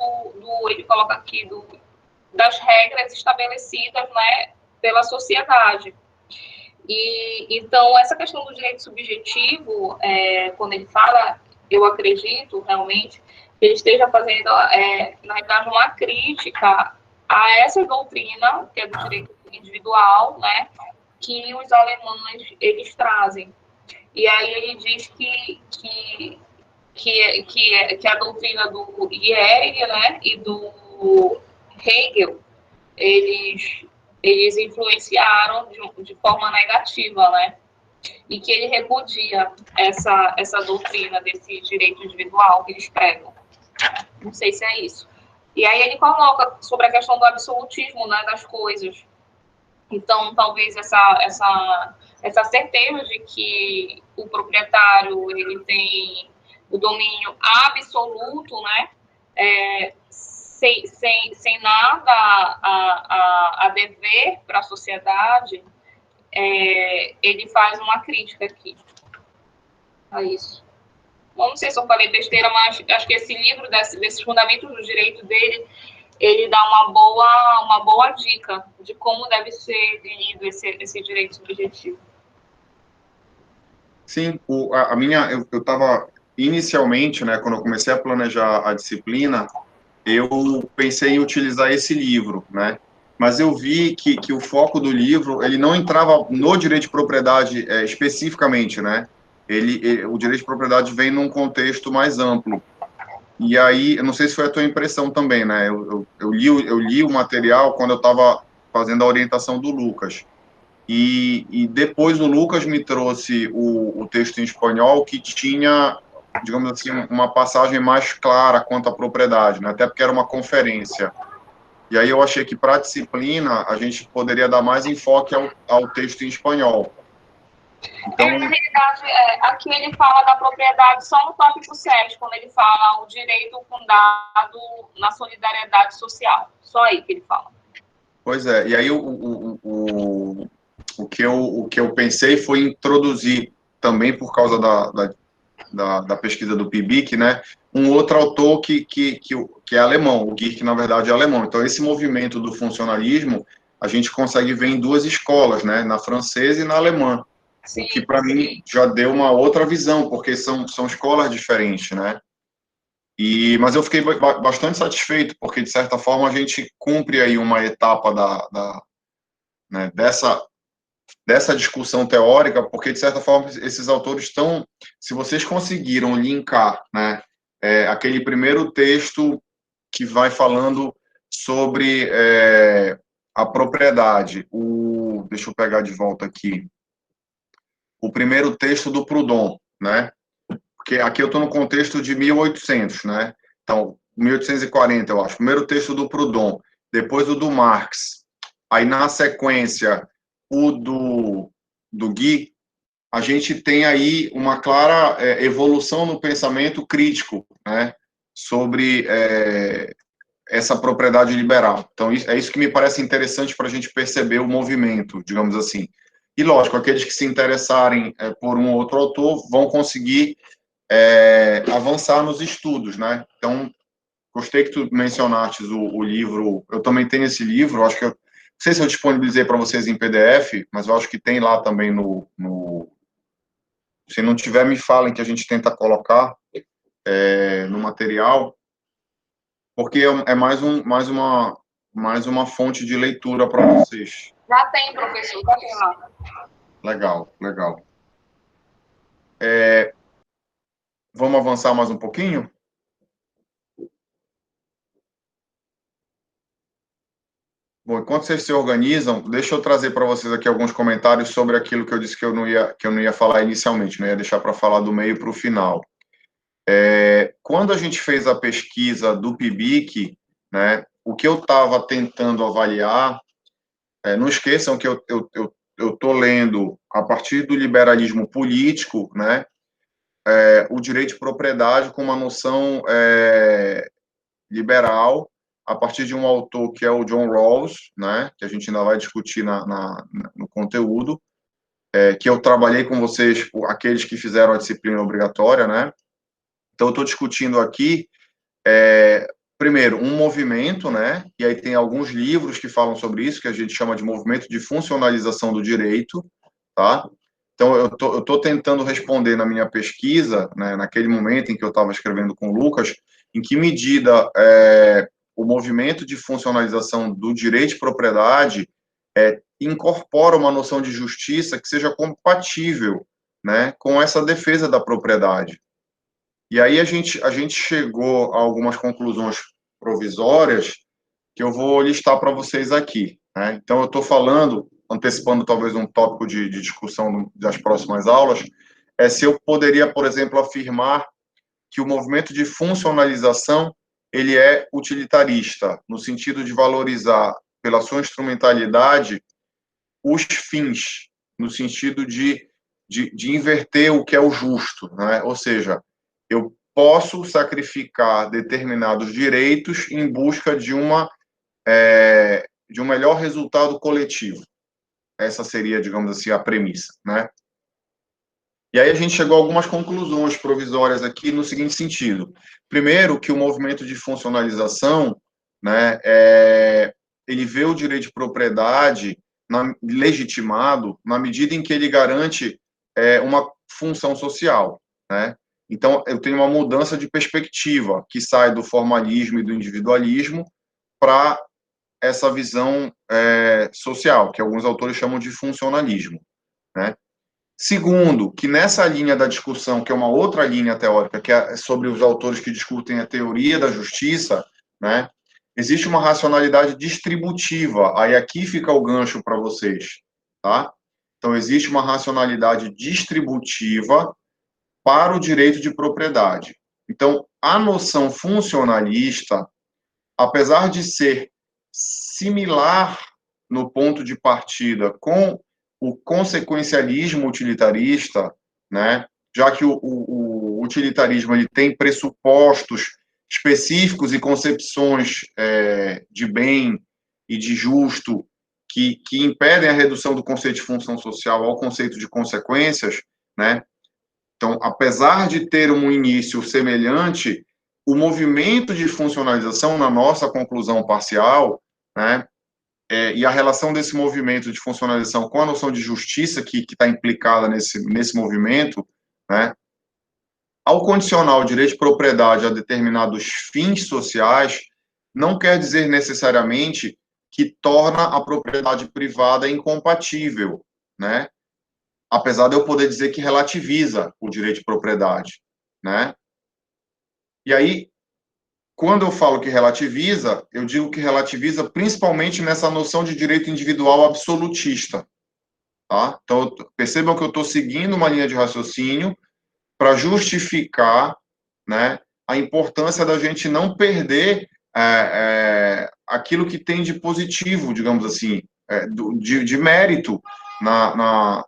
ele coloca aqui, das regras estabelecidas, né, pela sociedade. E então, essa questão do direito subjetivo, quando ele fala, eu acredito realmente que ele esteja fazendo, na verdade, uma crítica a essa doutrina, que é do direito individual, né, que os alemães eles trazem. E aí ele diz que a doutrina do Hegel, né, e do Hegel, eles influenciaram de forma negativa, né? E que ele repudia essa doutrina desse direito individual que eles pregam. Não sei se é isso. E aí ele coloca sobre a questão do absolutismo, né, das coisas. Então, talvez essa certeza de que o proprietário ele tem o domínio absoluto, né, sem nada a dever para a sociedade, ele faz uma crítica aqui a isso. Bom, não sei se eu falei besteira, mas acho que esse livro, desses fundamentos do direito dele, ele dá uma boa dica de como deve ser lido esse direito subjetivo. Sim, eu estava inicialmente, né, quando eu comecei a planejar a disciplina, eu pensei em utilizar esse livro, né, mas eu vi que o foco do livro, ele não entrava no direito de propriedade especificamente, né, o direito de propriedade vem num contexto mais amplo. E aí, eu não sei se foi a tua impressão também, né, eu li o material quando eu estava fazendo a orientação do Lucas. E depois o Lucas me trouxe o texto em espanhol que tinha, digamos assim, uma passagem mais clara quanto à propriedade, né? Até porque era uma conferência. E aí eu achei que para a disciplina a gente poderia dar mais enfoque ao texto em espanhol. Então, na realidade, aqui ele fala da propriedade só no tópico 7, quando ele fala o direito fundado na solidariedade social. Só aí que ele fala. pois é, e aí o que eu pensei foi introduzir, também por causa da pesquisa do PIBIC, né, um outro autor que é alemão, o Gierke, na verdade, é alemão. Então, esse movimento do funcionalismo, a gente consegue ver em duas escolas, né, na francesa e na alemã, Sim, o que, para mim, já deu uma outra visão, porque são escolas diferentes, né. Mas eu fiquei bastante satisfeito, porque, de certa forma, a gente cumpre aí uma etapa né, dessa discussão teórica, porque, de certa forma, esses autores estão, se vocês conseguiram linkar, né, aquele primeiro texto que vai falando sobre a propriedade, deixa eu pegar de volta aqui, o primeiro texto do Proudhon, né, porque aqui eu estou no contexto de 1800, né, então, 1840, eu acho, primeiro texto do Proudhon, depois o do Marx, aí na sequência o do Guy, a gente tem aí uma clara evolução no pensamento crítico, né, sobre essa propriedade liberal. Então, é isso que me parece interessante para a gente perceber o movimento, digamos assim. E, lógico, aqueles que se interessarem por um ou outro autor vão conseguir avançar nos estudos, né? Então, gostei que tu mencionaste o livro, eu também tenho esse livro, acho que não sei se eu disponibilizei para vocês em PDF, mas eu acho que tem lá também se não tiver, me falem que a gente tenta colocar no material, porque é mais uma fonte de leitura para vocês. já tem, professor, já tem lá. Legal, legal. Vamos avançar mais um pouquinho? Bom, enquanto vocês se organizam, deixa eu trazer para vocês aqui alguns comentários sobre aquilo que eu disse que eu não ia falar inicialmente, não ia deixar para falar do meio para o final. Quando a gente fez a pesquisa do PIBIC, né, o que eu estava tentando avaliar, não esqueçam que eu estou lendo, a partir do liberalismo político, né, o direito de propriedade com uma noção liberal, a partir de um autor que é o John Rawls, né, que a gente ainda vai discutir no conteúdo, que eu trabalhei com vocês, aqueles que fizeram a disciplina obrigatória, né. Então, eu estou discutindo aqui, primeiro, um movimento, né, e aí tem alguns livros que falam sobre isso, que a gente chama de movimento de funcionalização do direito, tá? Então, eu estou tentando responder na minha pesquisa, né, naquele momento em que eu estava escrevendo com o Lucas, em que medida o movimento de funcionalização do direito de propriedade incorpora uma noção de justiça que seja compatível, né, com essa defesa da propriedade. E aí a gente chegou a algumas conclusões provisórias que eu vou listar para vocês aqui, né? Então, eu estou falando, antecipando talvez um tópico de discussão das próximas aulas, se eu poderia, por exemplo, afirmar que o movimento de funcionalização ele é utilitarista, no sentido de valorizar, pela sua instrumentalidade, os fins, no sentido de inverter o que é o justo, né? Ou seja, eu posso sacrificar determinados direitos em busca de um melhor resultado coletivo. Essa seria, digamos assim, a premissa, né? E aí a gente chegou a algumas conclusões provisórias aqui no seguinte sentido. Primeiro, que o movimento de funcionalização, né, ele vê o direito de propriedade legitimado na medida em que ele garante uma função social, né? Então, eu tenho uma mudança de perspectiva que sai do formalismo e do individualismo para essa visão social, que alguns autores chamam de funcionalismo, né? Segundo, que nessa linha da discussão, que é uma outra linha teórica, que é sobre os autores que discutem a teoria da justiça, né, existe uma racionalidade distributiva. Aí aqui fica o gancho para vocês, tá? Então, existe uma racionalidade distributiva para o direito de propriedade. Então, a noção funcionalista, apesar de ser similar no ponto de partida com o consequencialismo utilitarista, né, já que o utilitarismo ele tem pressupostos específicos e concepções de bem e de justo que impedem a redução do conceito de função social ao conceito de consequências, né? Então, apesar de ter um início semelhante, o movimento de funcionalização, na nossa conclusão parcial, né, e a relação desse movimento de funcionalização com a noção de justiça que está implicada nesse movimento, né, ao condicionar o direito de propriedade a determinados fins sociais, não quer dizer necessariamente que torna a propriedade privada incompatível, né? Apesar de eu poder dizer que relativiza o direito de propriedade, né? E aí, quando eu falo que relativiza, eu digo que relativiza principalmente nessa noção de direito individual absolutista, tá? Então, percebam que eu estou seguindo uma linha de raciocínio para justificar, né, a importância da gente não perder aquilo que tem de positivo, digamos assim, de mérito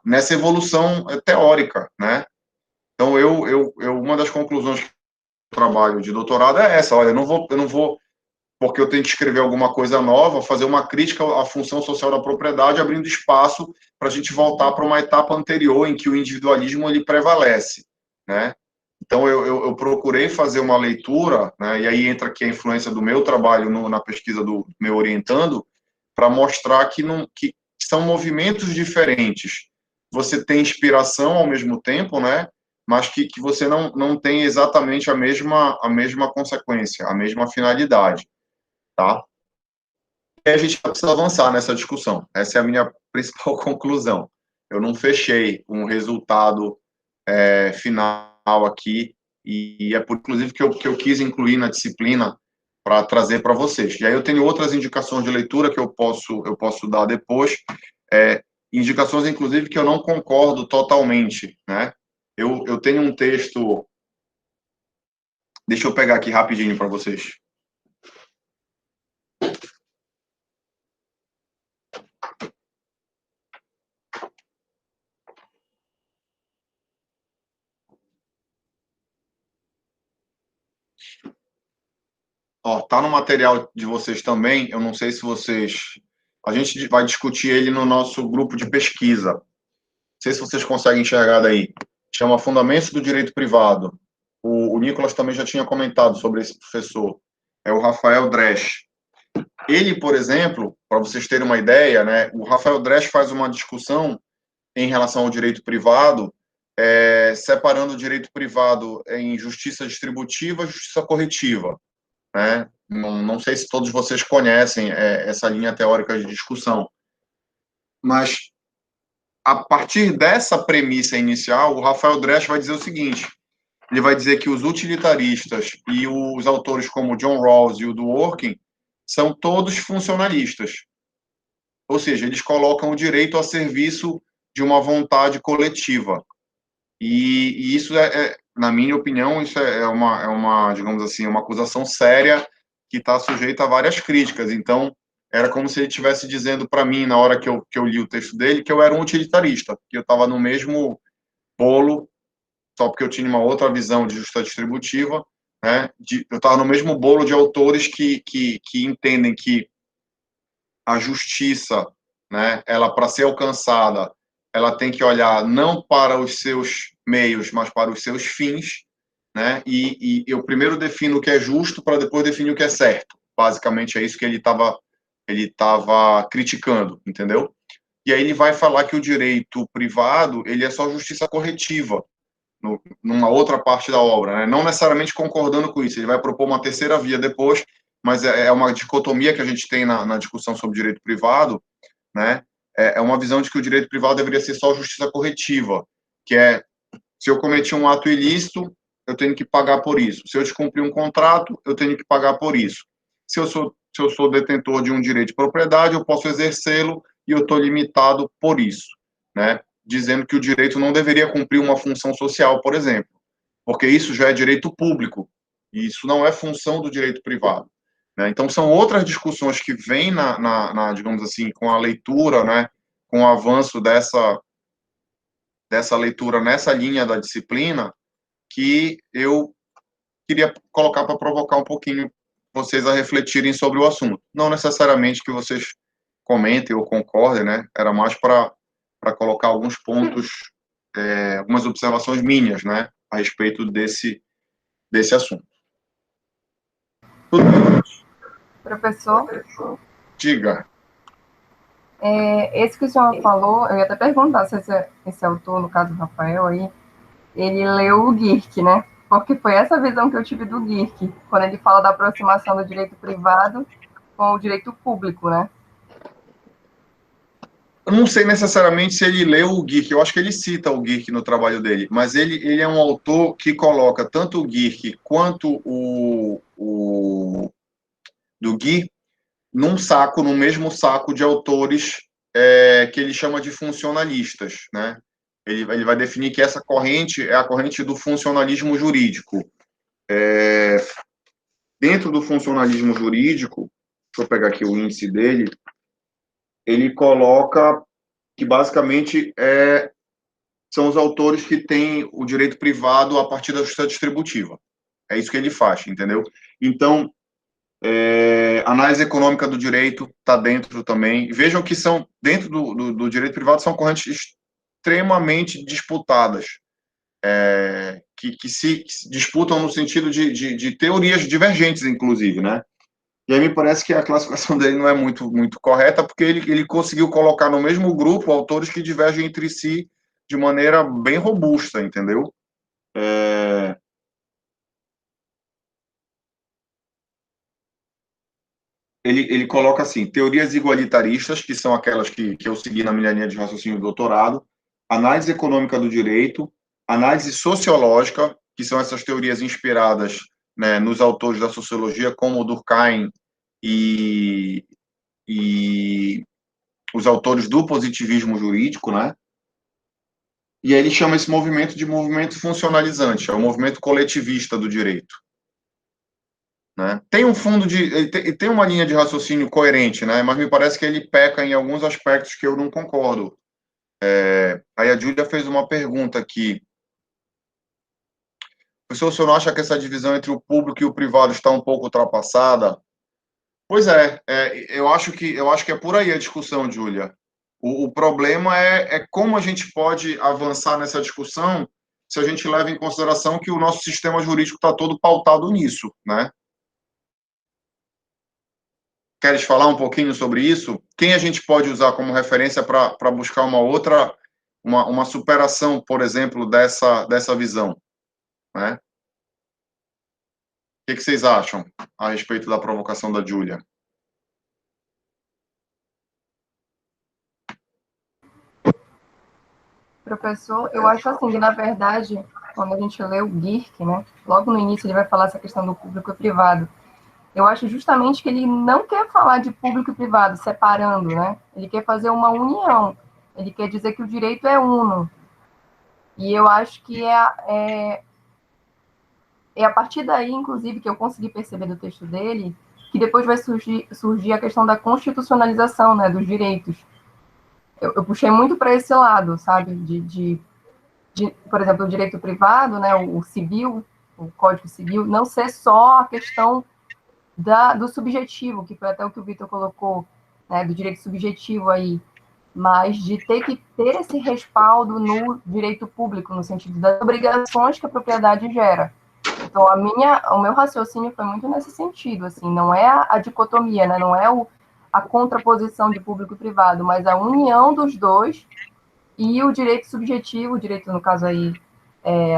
nessa evolução teórica, né? Então, uma das conclusões do trabalho de doutorado é essa: olha, eu não vou, porque eu tenho que escrever alguma coisa nova, fazer uma crítica à função social da propriedade, abrindo espaço para a gente voltar para uma etapa anterior em que o individualismo ele prevalece, né? Então, eu procurei fazer uma leitura, né, e aí entra aqui a influência do meu trabalho na pesquisa do meu orientando, para mostrar que são movimentos diferentes. Você tem inspiração ao mesmo tempo, né, mas que você não tem exatamente a mesma consequência, a mesma finalidade, tá? E a gente precisa avançar nessa discussão. Essa é a minha principal conclusão. Eu não fechei um resultado final aqui, e é por, inclusive, que eu quis incluir na disciplina para trazer para vocês. E aí eu tenho outras indicações de leitura que eu posso dar depois, indicações, inclusive, que eu não concordo totalmente, né? Eu tenho um texto, deixa eu pegar aqui rapidinho para vocês. Ó, tá no material de vocês também, eu não sei se vocês... A gente vai discutir ele no nosso grupo de pesquisa. Não sei se vocês conseguem enxergar daí. Chama Fundamentos do Direito Privado. O Nicolas também já tinha comentado sobre esse professor. É o Rafael Dresch. Ele, por exemplo, para vocês terem uma ideia, né, o Rafael Dresch faz uma discussão em relação ao direito privado, separando o direito privado em justiça distributiva e justiça corretiva, né? Não sei se todos vocês conhecem essa linha teórica de discussão, Mas, a partir dessa premissa inicial, o Rafael Dresch vai dizer o seguinte, ele vai dizer que os utilitaristas e os autores como John Rawls e o Dworkin são todos funcionalistas. Ou seja, eles colocam o direito a serviço de uma vontade coletiva. E isso na minha opinião, isso é uma, digamos assim, uma acusação séria que está sujeita a várias críticas. Então, era como se ele estivesse dizendo para mim, na hora que eu li o texto dele, que eu era um utilitarista, que eu estava no mesmo bolo, só porque eu tinha uma outra visão de justiça distributiva, né? Eu estava no mesmo bolo de autores que entendem que a justiça, né, ela, para ser alcançada, ela tem que olhar não para os seus meios, mas para os seus fins, né? E eu primeiro defino o que é justo para depois definir o que é certo. Basicamente é isso que ele estava criticando, entendeu? E aí ele vai falar que o direito privado, ele é só justiça corretiva, numa outra parte da obra, né? Não necessariamente concordando com isso, ele vai propor uma terceira via depois, mas é uma dicotomia que a gente tem na discussão sobre direito privado, né? É uma visão de que o direito privado deveria ser só justiça corretiva, que é, se eu cometi um ato ilícito, eu tenho que pagar por isso. Se eu descumprir um contrato, eu tenho que pagar por isso. Se eu sou detentor de um direito de propriedade, eu posso exercê-lo e eu estou limitado por isso, né? Dizendo que o direito não deveria cumprir uma função social, por exemplo, porque isso já é direito público, e isso não é função do direito privado, né? Então, são outras discussões que vêm digamos assim, com a leitura, né, com o avanço dessa leitura nessa linha da disciplina, que eu queria colocar para provocar um pouquinho vocês a refletirem sobre o assunto. Não necessariamente que vocês comentem ou concordem, né? Era mais para colocar alguns pontos, algumas observações minhas, né, a respeito desse assunto. Tudo bem? Professor, Diga. esse que o senhor falou, eu ia até perguntar se esse autor, no caso do Rafael aí, ele leu o Gierke, né? Porque foi essa visão que eu tive do Gierke, quando ele fala da aproximação do direito privado com o direito público, né? Eu não sei necessariamente se ele leu o Gierke, eu acho que ele cita o Gierke no trabalho dele, mas ele é um autor que coloca tanto o Gierke quanto o do Gui no mesmo saco de autores que ele chama de funcionalistas, né? Ele vai definir que essa corrente é a corrente do funcionalismo jurídico. Dentro do funcionalismo jurídico, deixa eu pegar aqui o índice dele, ele coloca que basicamente são os autores que têm o direito privado a partir da justiça distributiva. É isso que ele faz, entendeu? Então, análise econômica do direito está dentro também. Vejam que são, dentro do direito privado, são correntes extremamente disputadas, que se disputam no sentido de teorias divergentes, inclusive, né? E aí me parece que a classificação dele não é muito correta, porque ele conseguiu colocar no mesmo grupo autores que divergem entre si de maneira bem robusta, entendeu? Ele coloca assim, teorias igualitaristas, que são aquelas que eu segui na minha linha de raciocínio do doutorado, análise econômica do direito, análise sociológica, que são essas teorias inspiradas, né, nos autores da sociologia, como Durkheim e os autores do positivismo jurídico, né? E aí ele chama esse movimento de movimento funcionalizante, é o movimento coletivista do direito. Né? Tem um fundo ele tem uma linha de raciocínio coerente, né? Mas me parece que ele peca em alguns aspectos que eu não concordo. Aí a Júlia fez uma pergunta aqui. Professor, o senhor não acha que essa divisão entre o público e o privado está um pouco ultrapassada? Pois eu acho que é por aí a discussão, Júlia. O problema é como a gente pode avançar nessa discussão se a gente leva em consideração que o nosso sistema jurídico está todo pautado nisso, né? Queres falar um pouquinho sobre isso? Quem a gente pode usar como referência para buscar uma superação, por exemplo, dessa visão? Né? O que vocês acham a respeito da provocação da Júlia? Professor, eu acho assim que, na verdade, quando a gente lê o Gierke, né, logo no início ele vai falar essa questão do público e privado. Eu acho justamente que ele não quer falar de público e privado, separando, né? Ele quer fazer uma união. Ele quer dizer que o direito é uno. E eu acho que é a partir daí, inclusive, que eu consegui perceber do texto dele, que depois vai surgir a questão da constitucionalização, né, dos direitos. Eu puxei muito para esse lado, sabe? Por exemplo, o direito privado, né, o civil, o Código Civil, não ser só a questão do subjetivo, que foi até o que o Vitor colocou, né, do direito subjetivo aí, mas de ter que ter esse respaldo no direito público, no sentido das obrigações que a propriedade gera. Então, o meu raciocínio foi muito nesse sentido, assim, não é a dicotomia, né, não é a contraposição de público e privado, mas a união dos dois e o direito subjetivo, o direito, no caso aí,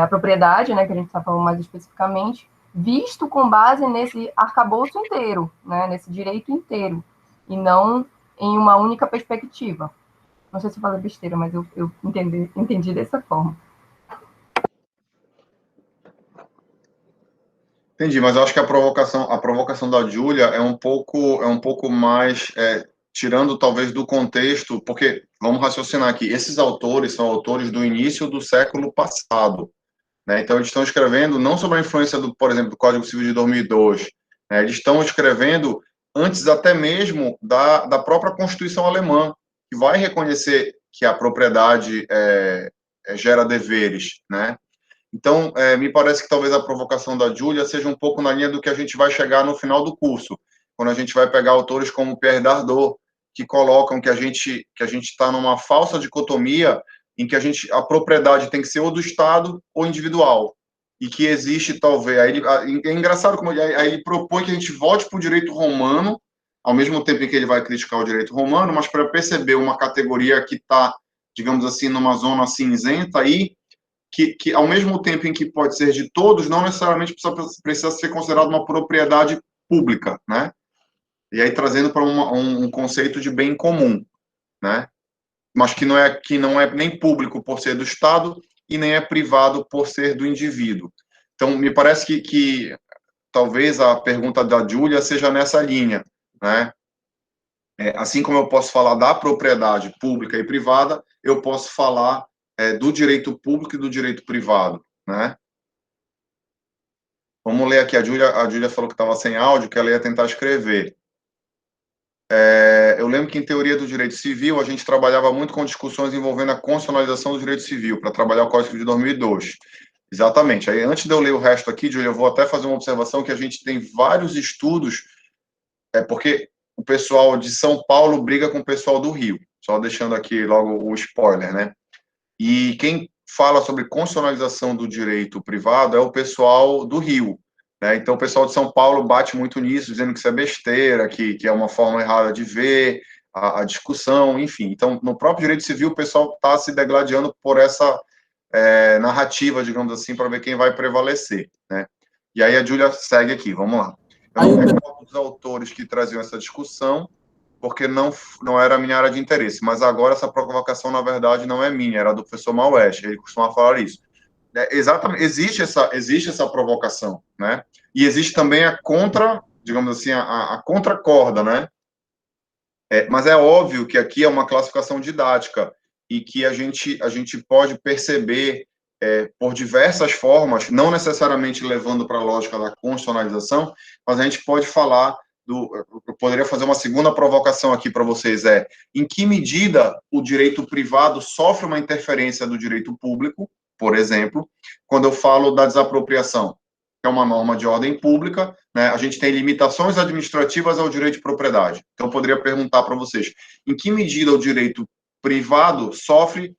a propriedade, né, que a gente está falando mais especificamente, visto com base nesse arcabouço inteiro, né, nesse direito inteiro, e não em uma única perspectiva. Não sei se eu falei besteira, mas eu entendi dessa forma. Entendi, mas eu acho que a provocação da Júlia é um pouco mais, tirando talvez do contexto, porque, vamos raciocinar aqui, esses autores são autores do início do século passado, né? Então, eles estão escrevendo não sobre a influência, por exemplo, do Código Civil de 2002, né? Eles estão escrevendo antes até mesmo da própria Constituição alemã, que vai reconhecer que a propriedade gera deveres, né? Então, me parece que talvez a provocação da Júlia seja um pouco na linha do que a gente vai chegar no final do curso, quando a gente vai pegar autores como Pierre Dardot, que colocam que a gente está numa falsa dicotomia em que a propriedade tem que ser ou do Estado ou individual, e que existe talvez, é engraçado como aí ele propõe que a gente volte para o direito romano, ao mesmo tempo em que ele vai criticar o direito romano, mas para perceber uma categoria que está, digamos assim, numa zona cinzenta aí, que ao mesmo tempo em que pode ser de todos, não necessariamente precisa ser considerado uma propriedade pública, né? E aí trazendo para um conceito de bem comum, né? Mas que não é nem público por ser do Estado e nem é privado por ser do indivíduo. Então, me parece que talvez a pergunta da Júlia seja nessa linha, né? Assim como eu posso falar da propriedade pública e privada, eu posso falar do direito público e do direito privado, né? Vamos ler aqui, a Júlia falou que estava sem áudio, que ela ia tentar escrever. Eu lembro que em teoria do direito civil, a gente trabalhava muito com discussões envolvendo a constitucionalização do direito civil, para trabalhar o Código de 2002. Exatamente. Aí, antes de eu ler o resto aqui, Júlia, eu vou até fazer uma observação que a gente tem vários estudos, porque o pessoal de São Paulo briga com o pessoal do Rio, só deixando aqui logo o spoiler, né? E quem fala sobre constitucionalização do direito privado é o pessoal do Rio, né? Então, o pessoal de São Paulo bate muito nisso, dizendo que isso é besteira, que é uma forma errada de ver a discussão, enfim. Então, no próprio direito civil, o pessoal está se degladiando por essa narrativa, digamos assim, para ver quem vai prevalecer, né? E aí a Júlia segue aqui, vamos lá. Eu não recordo os autores que traziam essa discussão, porque não era a minha área de interesse, mas agora essa provocação, na verdade, não é minha, era do professor Maués, ele costumava falar isso. Exatamente, existe essa provocação, né? E existe também digamos assim, a contracorda, né? Mas é óbvio que aqui é uma classificação didática e que a gente pode perceber por diversas formas, não necessariamente levando para a lógica da constitucionalização, mas a gente pode falar eu poderia fazer uma segunda provocação aqui para vocês, em que medida o direito privado sofre uma interferência do direito público, por exemplo, quando eu falo da desapropriação, que é uma norma de ordem pública, né, a gente tem limitações administrativas ao direito de propriedade. Então, eu poderia perguntar para vocês, em que medida o direito privado sofre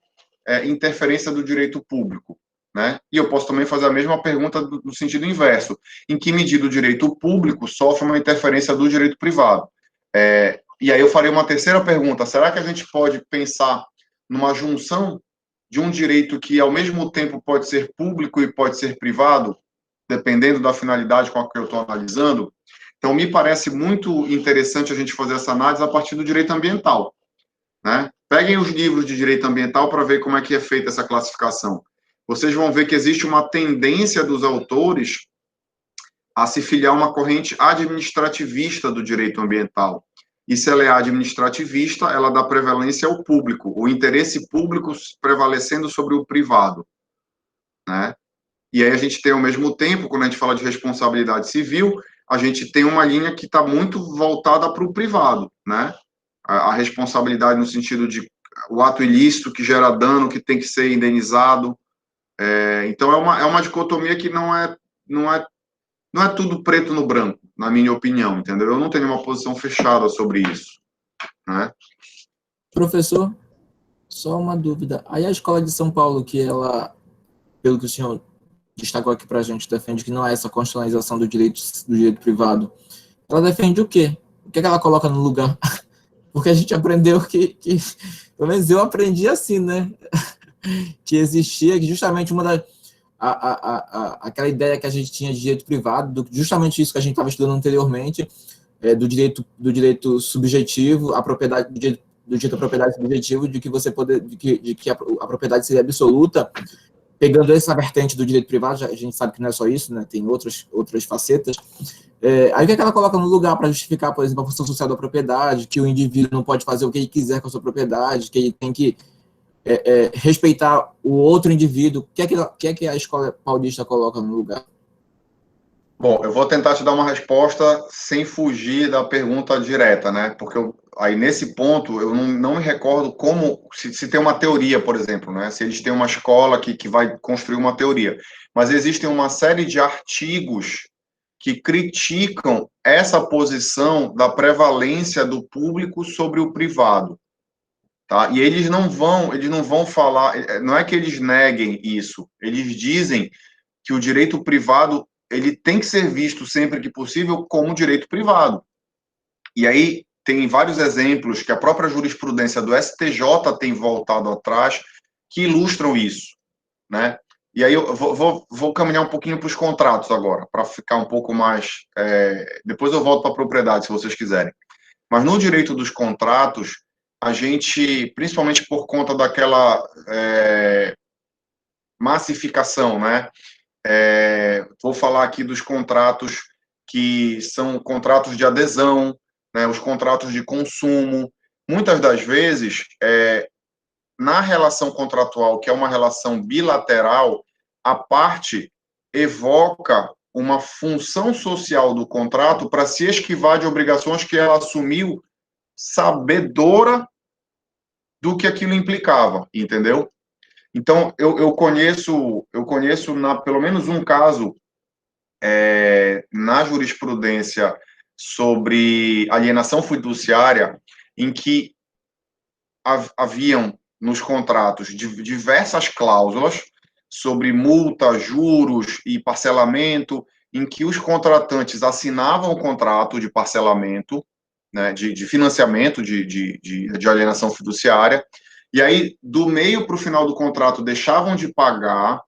interferência do direito público, né? E eu posso também fazer a mesma pergunta no sentido inverso. Em que medida o direito público sofre uma interferência do direito privado? E aí eu farei uma terceira pergunta. Será que a gente pode pensar numa junção de um direito que, ao mesmo tempo, pode ser público e pode ser privado, dependendo da finalidade com a que eu estou analisando? Então, me parece muito interessante a gente fazer essa análise a partir do direito ambiental, né? Peguem os livros de direito ambiental para ver como é que é feita essa classificação. Vocês vão ver que existe uma tendência dos autores a se filiar a uma corrente administrativista do direito ambiental. E se ela é administrativista, ela dá prevalência ao público, o interesse público prevalecendo sobre o privado, né? E aí a gente tem, ao mesmo tempo, quando a gente fala de responsabilidade civil, a gente tem uma linha que está muito voltada para o privado, né? A responsabilidade no sentido de o ato ilícito que gera dano, que tem que ser indenizado. Então, é uma dicotomia que não é tudo preto no branco, na minha opinião, entendeu? Eu não tenho uma posição fechada sobre isso, né? Professor, só uma dúvida. Aí a Escola de São Paulo, que ela, pelo que o senhor destacou aqui para a gente, defende que não é essa constitucionalização do direito privado, ela defende o quê? O que ela coloca no lugar? Porque a gente aprendeu que pelo menos eu aprendi assim, né? Que existia, que justamente uma da aquela ideia que a gente tinha de direito privado, justamente isso que a gente estava estudando anteriormente, do direito subjetivo, a propriedade, do direito à propriedade subjetivo, de que você de que a propriedade seria absoluta, pegando essa vertente do direito privado, a gente sabe que não é só isso, né? Tem outras facetas. Aí o que é que ela coloca no lugar para justificar, por exemplo, a função social da propriedade, que o indivíduo não pode fazer o que ele quiser com a sua propriedade, que ele tem que respeitar o outro indivíduo? O que é que a Escola Paulista coloca no lugar? Bom, eu vou tentar te dar uma resposta sem fugir da pergunta direta, né? Porque aí nesse ponto eu não me recordo como se tem uma teoria, por exemplo, né? Se eles têm uma escola que vai construir uma teoria, mas existem uma série de artigos que criticam essa posição da prevalência do público sobre o privado, tá? E eles não vão falar, não é que eles neguem isso, eles dizem que o direito privado ele tem que ser visto sempre que possível como direito privado. E aí tem vários exemplos que a própria jurisprudência do STJ tem voltado atrás que ilustram isso, né? E aí eu vou caminhar um pouquinho para os contratos agora, para ficar um pouco mais... depois eu volto para a propriedade, se vocês quiserem. Mas no direito dos contratos, a gente, principalmente por conta daquela massificação, né? Vou falar aqui dos contratos que são contratos de adesão, né, os contratos de consumo. Muitas das vezes, na relação contratual, que é uma relação bilateral, a parte evoca uma função social do contrato para se esquivar de obrigações que ela assumiu sabedora do que aquilo implicava, entendeu? Então, eu conheço pelo menos um caso na jurisprudência sobre alienação fiduciária, em que haviam nos contratos diversas cláusulas sobre multa, juros e parcelamento, em que os contratantes assinavam o contrato de parcelamento, né, de financiamento de alienação fiduciária, e aí, do meio para o final do contrato, deixavam de pagar,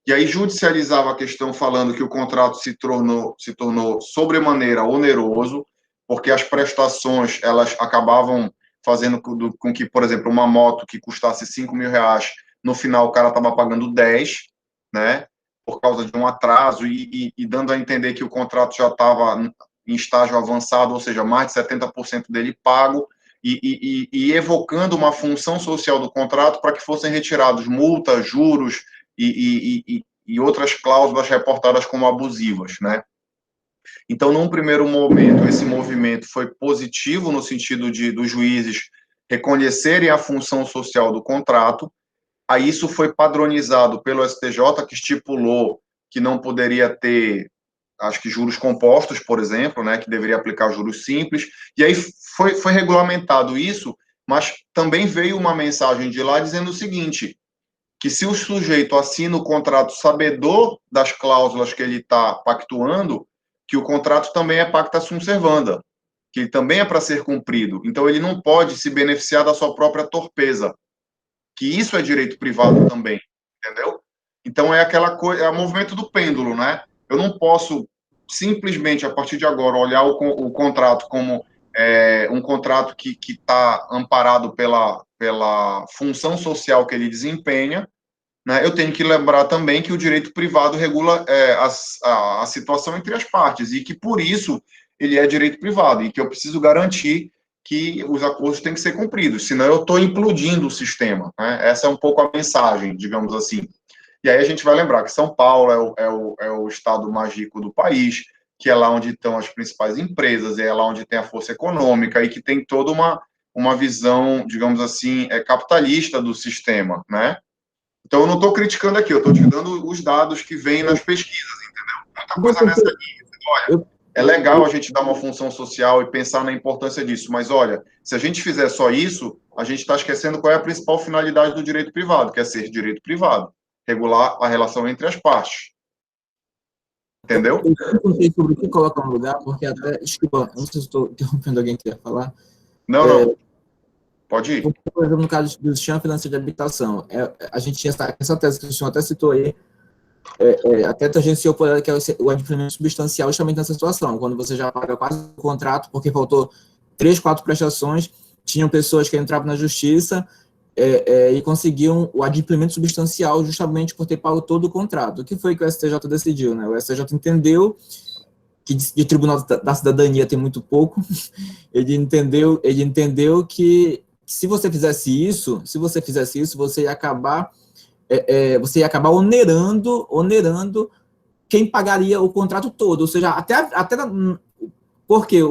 e aí judicializava a questão falando que o contrato se tornou sobremaneira oneroso, porque as prestações, elas acabavam fazendo com que, por exemplo, uma moto que custasse R$5.000, no final o cara estava pagando 10, né, por causa de um atraso, e dando a entender que o contrato já estava em estágio avançado, ou seja, mais de 70% dele pago, e evocando uma função social do contrato para que fossem retirados multas, juros e outras cláusulas reportadas como abusivas, né? Então, num primeiro momento, esse movimento foi positivo no sentido dos juízes reconhecerem a função social do contrato. Aí isso foi padronizado pelo STJ, que estipulou que não poderia ter, acho que juros compostos, por exemplo, né, que deveria aplicar juros simples, e aí foi regulamentado isso, mas também veio uma mensagem de lá dizendo o seguinte, que se o sujeito assina o contrato sabedor das cláusulas que ele está pactuando, que o contrato também é pacta sunt servanda, que ele também é para ser cumprido, então ele não pode se beneficiar da sua própria torpeza, que isso é direito privado também, entendeu? Então é aquela coisa, é o movimento do pêndulo, né? Eu não posso simplesmente, a partir de agora, olhar o contrato como um contrato que está amparado pela função social que ele desempenha, né? Eu tenho que lembrar também que o direito privado regula a situação entre as partes, e que, por isso, ele é direito privado, e que eu preciso garantir que os acordos têm que ser cumpridos, senão eu estou implodindo o sistema, né? Essa é um pouco a mensagem, digamos assim. E aí a gente vai lembrar que São Paulo é o estado mais rico do país, que é lá onde estão as principais empresas, é lá onde tem a força econômica, e que tem toda uma visão, digamos assim, capitalista do sistema, né? Então, eu não estou criticando aqui, eu estou te dando os dados que vêm nas pesquisas, entendeu? Muita coisa nessa linha. Olha, é legal a gente dar uma função social e pensar na importância disso, mas, olha, se a gente fizer só isso, a gente está esquecendo qual é a principal finalidade do direito privado, que é ser direito privado, regular a relação entre as partes. Entendeu? Eu perguntei sobre o que coloca no lugar, porque até... Desculpa, não sei se estou interrompendo alguém que quer falar. Não. Pode ir. Por exemplo, no caso do sistema financeiro de habitação, a gente tinha essa tese que o senhor até citou aí, até tangenciou por ela, que é o adimplemento substancial, justamente nessa situação, quando você já paga quase o contrato, porque faltou 3, 4 prestações, tinham pessoas que entravam na justiça e conseguiam o adimplemento substancial justamente por ter pago todo o contrato. O que foi que o STJ decidiu, né? O STJ entendeu que de Tribunal da Cidadania tem muito pouco, ele entendeu que se você fizesse isso, você ia acabar onerando quem pagaria o contrato todo, ou seja, até porque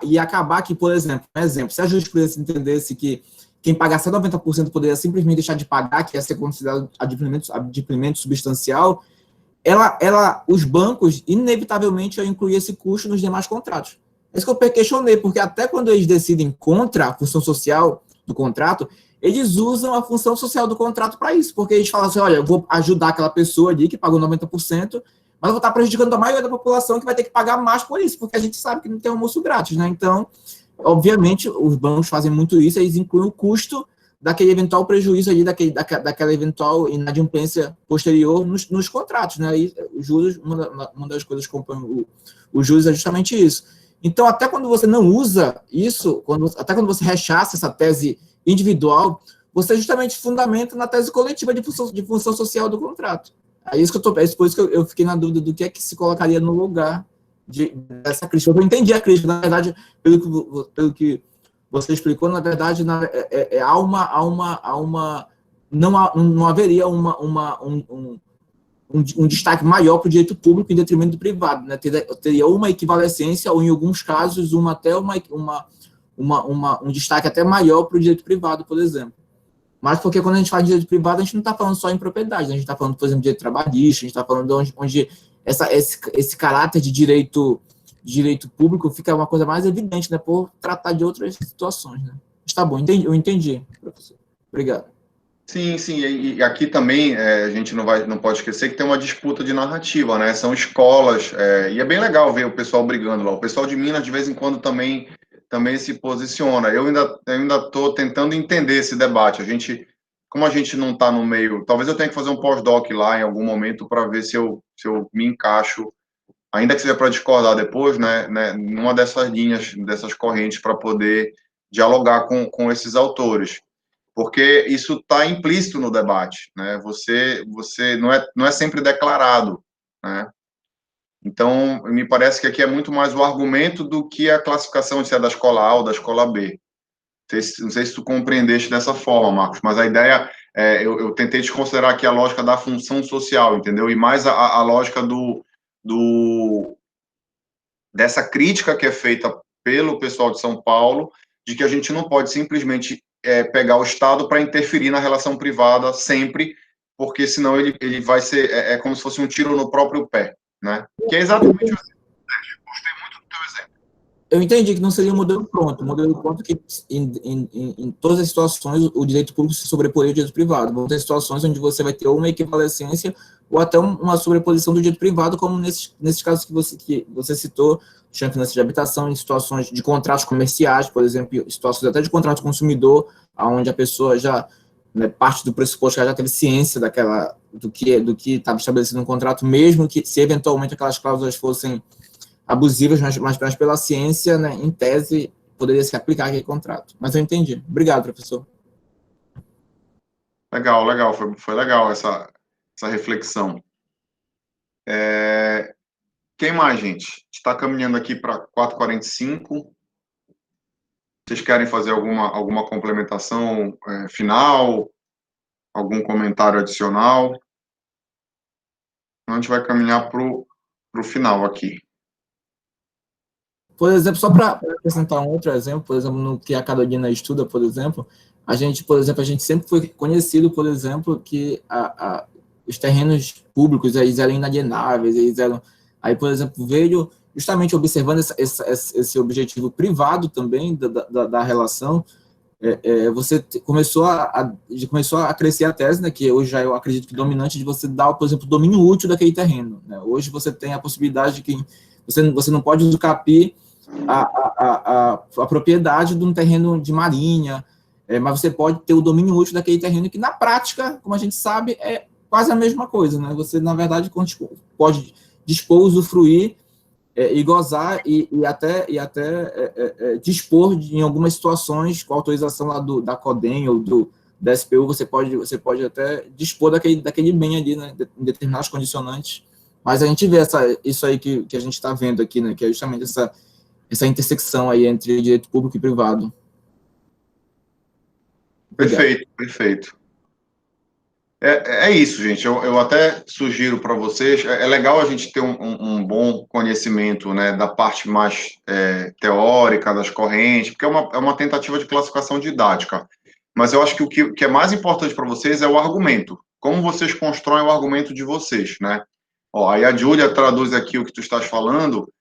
ia acabar que, por exemplo, se a jurisprudência entendesse que quem pagasse 90% poderia simplesmente deixar de pagar, que ia ser considerado adimplemento substancial, os bancos, inevitavelmente, iam incluir esse custo nos demais contratos. É isso que eu questionei, porque até quando eles decidem contra a função social do contrato, eles usam a função social do contrato para isso, porque eles falam assim, olha, eu vou ajudar aquela pessoa ali que pagou 90%, mas eu vou estar prejudicando a maioria da população que vai ter que pagar mais por isso, porque a gente sabe que não tem almoço grátis, né? Então, obviamente, os bancos fazem muito isso, eles incluem o custo daquele eventual prejuízo ali, daquela eventual inadimplência posterior nos contratos, né? E os juros, uma das coisas que compõem os juros é justamente isso. Então, até quando você não usa isso, até quando você rechaça essa tese individual, você justamente fundamenta na tese coletiva de função social do contrato. É isso que por isso que eu fiquei na dúvida do que é que se colocaria no lugar dessa crítica. Eu não entendi a crítica, na verdade, pelo que você explicou, na verdade, não haveria um destaque maior para o direito público em detrimento do privado, né? Teria uma equivalência, ou em alguns casos, um destaque até maior para o direito privado, por exemplo. Mas porque quando a gente fala de direito privado, a gente não está falando só em propriedade, né? A gente está falando, por exemplo, de direito trabalhista, a gente está falando onde esse caráter de direito público fica uma coisa mais evidente, né? Por tratar de outras situações, né? Está bom, eu entendi, professor. Obrigado. Sim, e aqui também a gente não pode esquecer que tem uma disputa de narrativa, né? São escolas, e é bem legal ver o pessoal brigando lá. O pessoal de Minas, de vez em quando, também se posiciona. Eu ainda estou tentando entender esse debate. Como a gente não está no meio, talvez eu tenha que fazer um pós-doc lá em algum momento para ver se eu me encaixo, ainda que seja para discordar depois, né, numa dessas linhas, dessas correntes, para poder dialogar com esses autores. Porque isso está implícito no debate, né? Você não é sempre declarado, né? Então, me parece que aqui é muito mais o argumento do que a classificação de se é da escola A ou da escola B. Não sei se tu compreendeste dessa forma, Marcos, mas a ideia, eu tentei desconsiderar aqui a lógica da função social, entendeu? E mais a lógica dessa crítica que é feita pelo pessoal de São Paulo, de que a gente não pode simplesmente pegar o Estado para interferir na relação privada sempre, porque senão ele vai ser como se fosse um tiro no próprio pé, né? Que é exatamente o que eu gostei muito do teu exemplo. Eu entendi que não seria um modelo pronto. Um modelo pronto que, em todas as situações, o direito público se sobreporia ao direito privado. Vão ter situações onde você vai ter uma equivalência ou até uma sobreposição do direito privado, como nesses casos que você citou, chama financeiro de habitação, em situações de contratos comerciais, por exemplo, situações até de contrato consumidor, onde a pessoa já, né, parte do pressuposto que ela já teve ciência do que estava estabelecido no contrato, mesmo que se eventualmente aquelas cláusulas fossem abusivas, mas pela ciência, né, em tese, poderia se aplicar aquele contrato. Mas eu entendi. Obrigado, professor. Legal, legal. Foi legal essa reflexão. Quem mais, gente? Está caminhando aqui para 4h45. Vocês querem fazer alguma complementação final? Algum comentário adicional? Então, a gente vai caminhar para o final aqui. Por exemplo, só para acrescentar um outro exemplo, por exemplo, no que a Carolina estuda, por exemplo, a gente sempre foi conhecido, por exemplo, que os terrenos públicos eles eram inalienáveis, eles eram... Aí, por exemplo, veio justamente observando esse objetivo privado também da relação, você começou a crescer a tese, né, que hoje já eu acredito que dominante, de você dar, por exemplo, o domínio útil daquele terreno. Né? Hoje você tem a possibilidade de que você não pode usucapir a propriedade de um terreno de marinha, mas você pode ter o domínio útil daquele terreno, que na prática, como a gente sabe, é quase a mesma coisa. Né? Você, na verdade, pode dispor, usufruir, e gozar e até dispor em algumas situações, com autorização lá da CODEM ou da SPU, você pode até dispor daquele bem ali, né, em determinados condicionantes. Mas a gente vê isso aí que a gente está vendo aqui, né, que é justamente essa intersecção aí entre direito público e privado. Obrigado. Perfeito, perfeito. É isso, gente. Eu até sugiro para vocês. É legal a gente ter um bom conhecimento, né, da parte mais teórica, das correntes, porque é uma tentativa de classificação didática. Mas eu acho que o que é mais importante para vocês é o argumento. Como vocês constroem o argumento de vocês, né? Ó, aí a Júlia traduz aqui o que tu estás falando,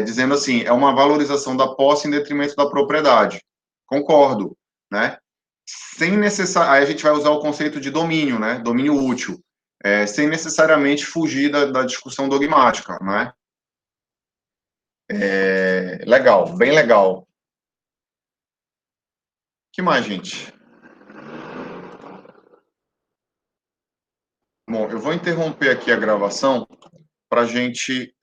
dizendo assim, é uma valorização da posse em detrimento da propriedade. Concordo, né? Sem necessário, aí a gente vai usar o conceito de domínio, né? Domínio útil, sem necessariamente fugir da discussão dogmática, né? Legal, bem legal. O que mais, gente? Bom, eu vou interromper aqui a gravação para a gente